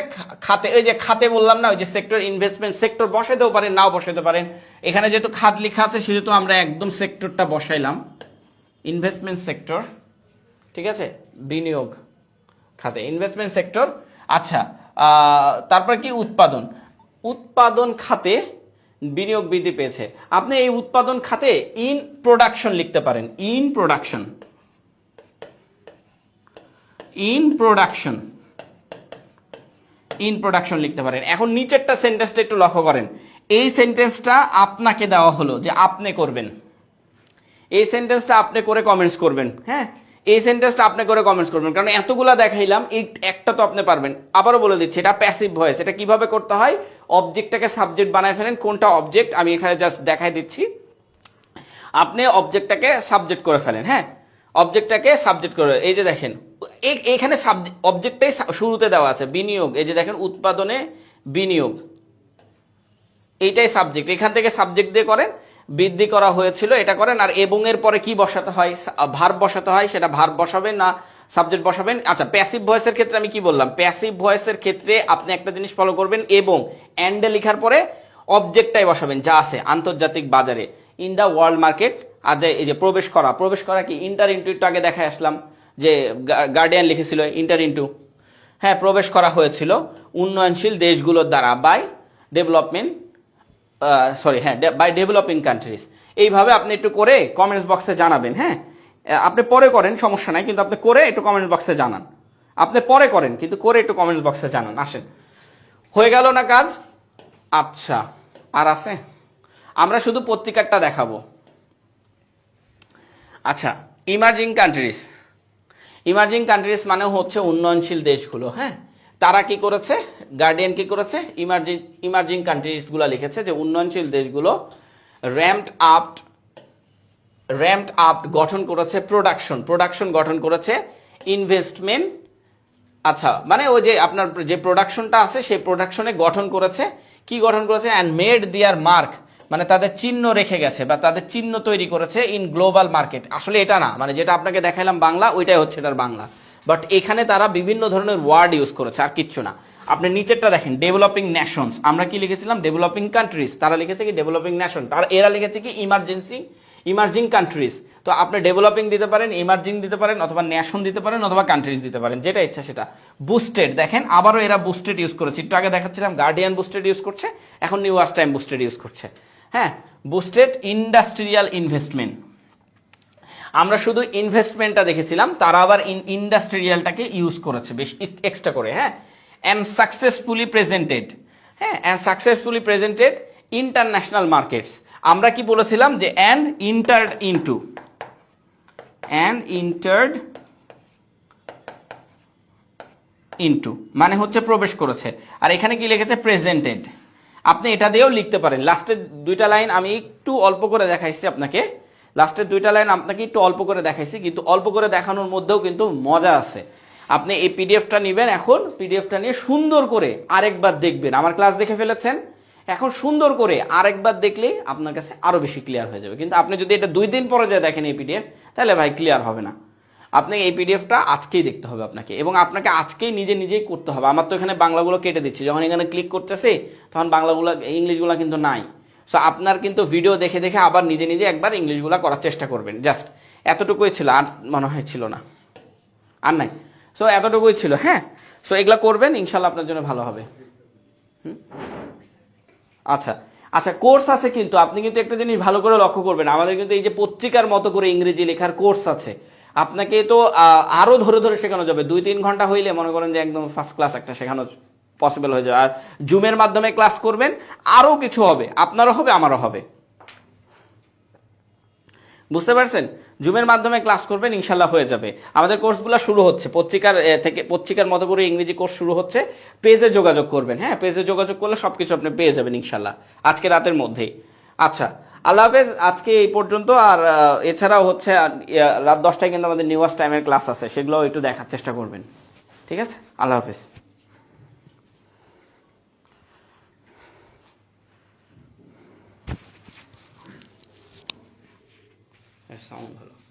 খাতে, এই যে খাতে বললাম না, ওই যে সেক্টর ইনভেস্টমেন্ট, সেক্টর বসাইতেও পারেন, নাও বসাইতে পারেন। এখানে যেহেতু খাত লেখা আছে সেহেতু আমরা একদম সেক্টরটা বসাইলাম, ইনভেস্টমেন্ট সেক্টর। ঠিক আছে, বিনিয়োগ খাতে ইনভেস্টমেন্ট সেক্টর। আচ্ছা, তারপরে কি? উৎপাদন খাতে বিনিয়োগ বৃদ্ধি পেয়েছে। আপনি এই উৎপাদন খাতে ইন প্রোডাকশন লিখতে পারেন, ইন প্রোডাকশন লিখতে পারেন। এখন নিচেরটা সেন্টেন্সটা একটু লক্ষ্য করেন। এই সেন্টেন্সটা আপনাকে দেওয়া হলো যে আপনি করবেন, এই সেন্টেন্সটা আপনি করে কমেন্টস করবেন। হ্যাঁ, এই সেন্টেন্সটা আপনি করে কমেন্টস করবেন, কারণ এতগুলা দেখাইলাম, এই একটা তো আপনি পারবেন। আবারও বলে দিচ্ছি, এটা প্যাসিভ ভয়েস। এটা কিভাবে করতে হয়? অবজেক্টটাকে সাবজেক্ট বানায় ফেলেন। কোনটা অবজেক্ট আমি এখানে জাস্ট দেখাই দিচ্ছি। আপনি অবজেক্টটাকে সাবজেক্ট করে ফেলেন। হ্যাঁ, অবজেক্টটাকে সাবজেক্ট করে, এই যে দেখেন এখানে অবজেক্টটাই শুরুতে দেওয়া আছে, বিনিয়োগ। এই যে দেখেন, উৎপাদনে বিনিয়োগ, এইটাই সাবজেক্ট। এখান থেকে সাবজেক্ট দিয়ে করেন, বৃদ্ধি করা হয়েছিল, এটা করেন। আর এবং এর পরে কি বসাতে হয়? ভার্ব বসাতে হয়, সেটা ভার্ব বসাবেন না সাবজেক্ট বসাবেন। আচ্ছা, প্যাসিভ ভয়েসের ক্ষেত্রে আমি কি বললাম? প্যাসিভ ভয়েসের ক্ষেত্রে আপনি একটা জিনিস ফলো করবেন, এবং এন্ডে লেখার পরে অবজেক্টটাই বসাবেন, যা আছে আন্তর্জাতিক বাজারে, ইন দা ওয়ার্ল্ড মার্কেট। আর এই যে প্রবেশ করা কি? ইন্টার ইন্টু, একটু আগে দেখে আসলাম যে গার্ডিয়ান লিখেছিল ইন্টার ইন্টু। হ্যাঁ, প্রবেশ করা হয়েছিল উন্নয়নশীল দেশগুলোর দ্বারা, by development, by developing countries. এইভাবে আপনি একটু করে কমেন্টস বক্সে জানাবেন। হ্যাঁ, আপনি পরে করেন, সমস্যা নাই, কিন্তু আপনি করে একটু কমেন্টস বক্সে জানান। আপনি পরে করেন, কিন্তু করে একটু কমেন্টস বক্সে জানান। আসেন, হয়ে গেল না কাজ? আচ্ছা, আর আছে? আমরা শুধু পত্রিকাটা দেখাবো। আচ্ছা, ইমার্জিং কান্ট্রিজ মানে হচ্ছে উন্নয়নশীল দেশগুলো। হ্যাঁ, তারা কি করেছে? গার্ডিয়ান কি করেছে? ইমার্জিং কান্ট্রিজ গুলো লিখেছে যে উন্নয়নশীল দেশগুলো র্যাম্পড আপ গঠন করেছে, প্রোডাকশন গঠন করেছে, ইনভেস্টমেন্ট। আচ্ছা, মানে ওই যে আপনার যে প্রোডাকশনটা আছে সেই প্রোডাকশনে গঠন করেছে। কি গঠন করেছে? অ্যান্ড মেড দেয়ার মার্ক, মানে তাদের চিহ্ন রেখে গেছে বা তাদের চিহ্ন তৈরি করেছে ইন গ্লোবাল মার্কেট। আসলে এটা না, মানে যেটা আপনাকে দেখাইলাম বাংলা, ওইটাই হচ্ছে এটার বাংলা, বাট এখানে তারা বিভিন্ন ধরনের ওয়ার্ড ইউজ করেছে, আর কিচ্ছু না। আপনি নিচেরটা দেখেন, ডেভেলপিং নেশনস, আমরা কি লিখেছিলাম? Developing countries. তারা লিখেছে কি? Developing nation. এরা লিখেছে কি? Emerging countries. তো আপনি ডেভেলপিং দিতে পারেন, ইমার্জিং দিতে পারেন, অথবা নেশন দিতে পারেন, অথবা কান্ট্রিজ দিতে পারেন, যেটা ইচ্ছা সেটা। বুস্টেড, দেখেন আবারও এরা বুস্টেড ইউজ করেছে। একটু আগে দেখাচ্ছিলাম গার্ডিয়ান বুস্টেড ইউজ করছে, এখন new York time boosted use করছে। হ্যাঁ, বুস্টেড ইন্ডাস্ট্রিয়াল ইনভেস্টমেন্ট। আমরা শুধু ইনভেস্টমেন্টটা দেখেছিলাম, তারা আবার ইন্ডাস্ট্রিয়ালটাকে ইউজ করেছে বেশ এক্সট্রা করে। হ্যাঁ, and successfully presented international markets. আমরা কি বলেছিলাম? যে অ্যান্ড ইন্টার্ড ইনটু মানে হচ্ছে প্রবেশ করেছে। আর এখানে কি লিখেছে? প্রেজেন্টেড। আপনি এটা দিয়েও লিখতে পারেন। লাস্টের দুইটা লাইন আমি একটু অল্প করে দেখাইছি আপনাকে, একটু অল্প করে দেখাইছি, কিন্তু অল্প করে দেখানোর মধ্যেও কিন্তু মজা আছে। আপনি এই পিডিএফটা নেবেন, এখন পিডিএফটা নিয়ে সুন্দর করে আরেকবার দেখবেন। আমার ক্লাস দেখে ফেলেছেন, এখন সুন্দর করে আরেকবার দেখলে আপনার কাছে আরো বেশি ক্লিয়ার হয়ে যাবে। কিন্তু আপনি যদি এটা 2 দিন পরে যা দেখেন এই পিডিএফ, তাহলে ভাই ক্লিয়ার হবে না। আপনি এই পিডিএফটা আজকেই দেখতে হবে আপনাকে, এবং আপনাকে আজকেই নিজেই করতে হবে। আমার তো এখানে বাংলাগুলো কেটে দিচ্ছি, যখন এখানে ক্লিক করতেছে তখন বাংলাগুলো, ইংলিশগুলো কিন্তু নাই। সো আপনার কিন্তু ভিডিও দেখে দেখে আবার নিজে একবার ইংলিশগুলো করার চেষ্টা করবেন। জাস্ট এতটুকুই ছিল, আর মনে হয় ছিল না, আর নাই। সো এতটুকুই ছিল। হ্যাঁ, সো এগুলা করবেন, ইনশাল্লাহ আপনার জন্য ভালো হবে। আচ্ছা, কোর্স আছে, কিন্তু আপনি কিন্তু একটা জিনিস ভালো করে লক্ষ্য করবেন, আমাদের কিন্তু এই যে পত্রিকার মতো করে ইংরেজি লেখার কোর্স আছে। আপনাকে তো আরো ধরে শেখানো যাবে। 2-3 ঘন্টা হইলে মনে করেন যে একদম ফার্স্ট ক্লাস একটা শেখানো পসিবল হয়ে যাবে। আর জুমের মাধ্যমে ক্লাস করবেন, আরো কিছু হবে, আপনারও হবে, আমারও হবে। বুঝতে পারছেন? জুমের মাধ্যমে ক্লাস করবেন, ইনশাল্লাহ হয়ে যাবে। আমাদের কোর্সগুলো শুরু হচ্ছে, পত্রিকার মতো করে ইংরেজি কোর্স শুরু হচ্ছে। পেজে যোগাযোগ করবেন। হ্যাঁ, পেজে যোগাযোগ করলে সবকিছু আপনি পেয়ে যাবেন ইনশাল্লাহ, আজকে রাতের মধ্যেই। আচ্ছা, আল্লাহ হাফেজ। আজকে এই পর্যন্ত। আর এছাড়াও হচ্ছে রাত 10টায় কিন্তু আমাদের নিউ টাইমের ক্লাস আছে, সেগুলো একটু দেখার চেষ্টা করবেন। ঠিক আছে, আল্লাহ হাফেজ। সাউন্ড ভালো।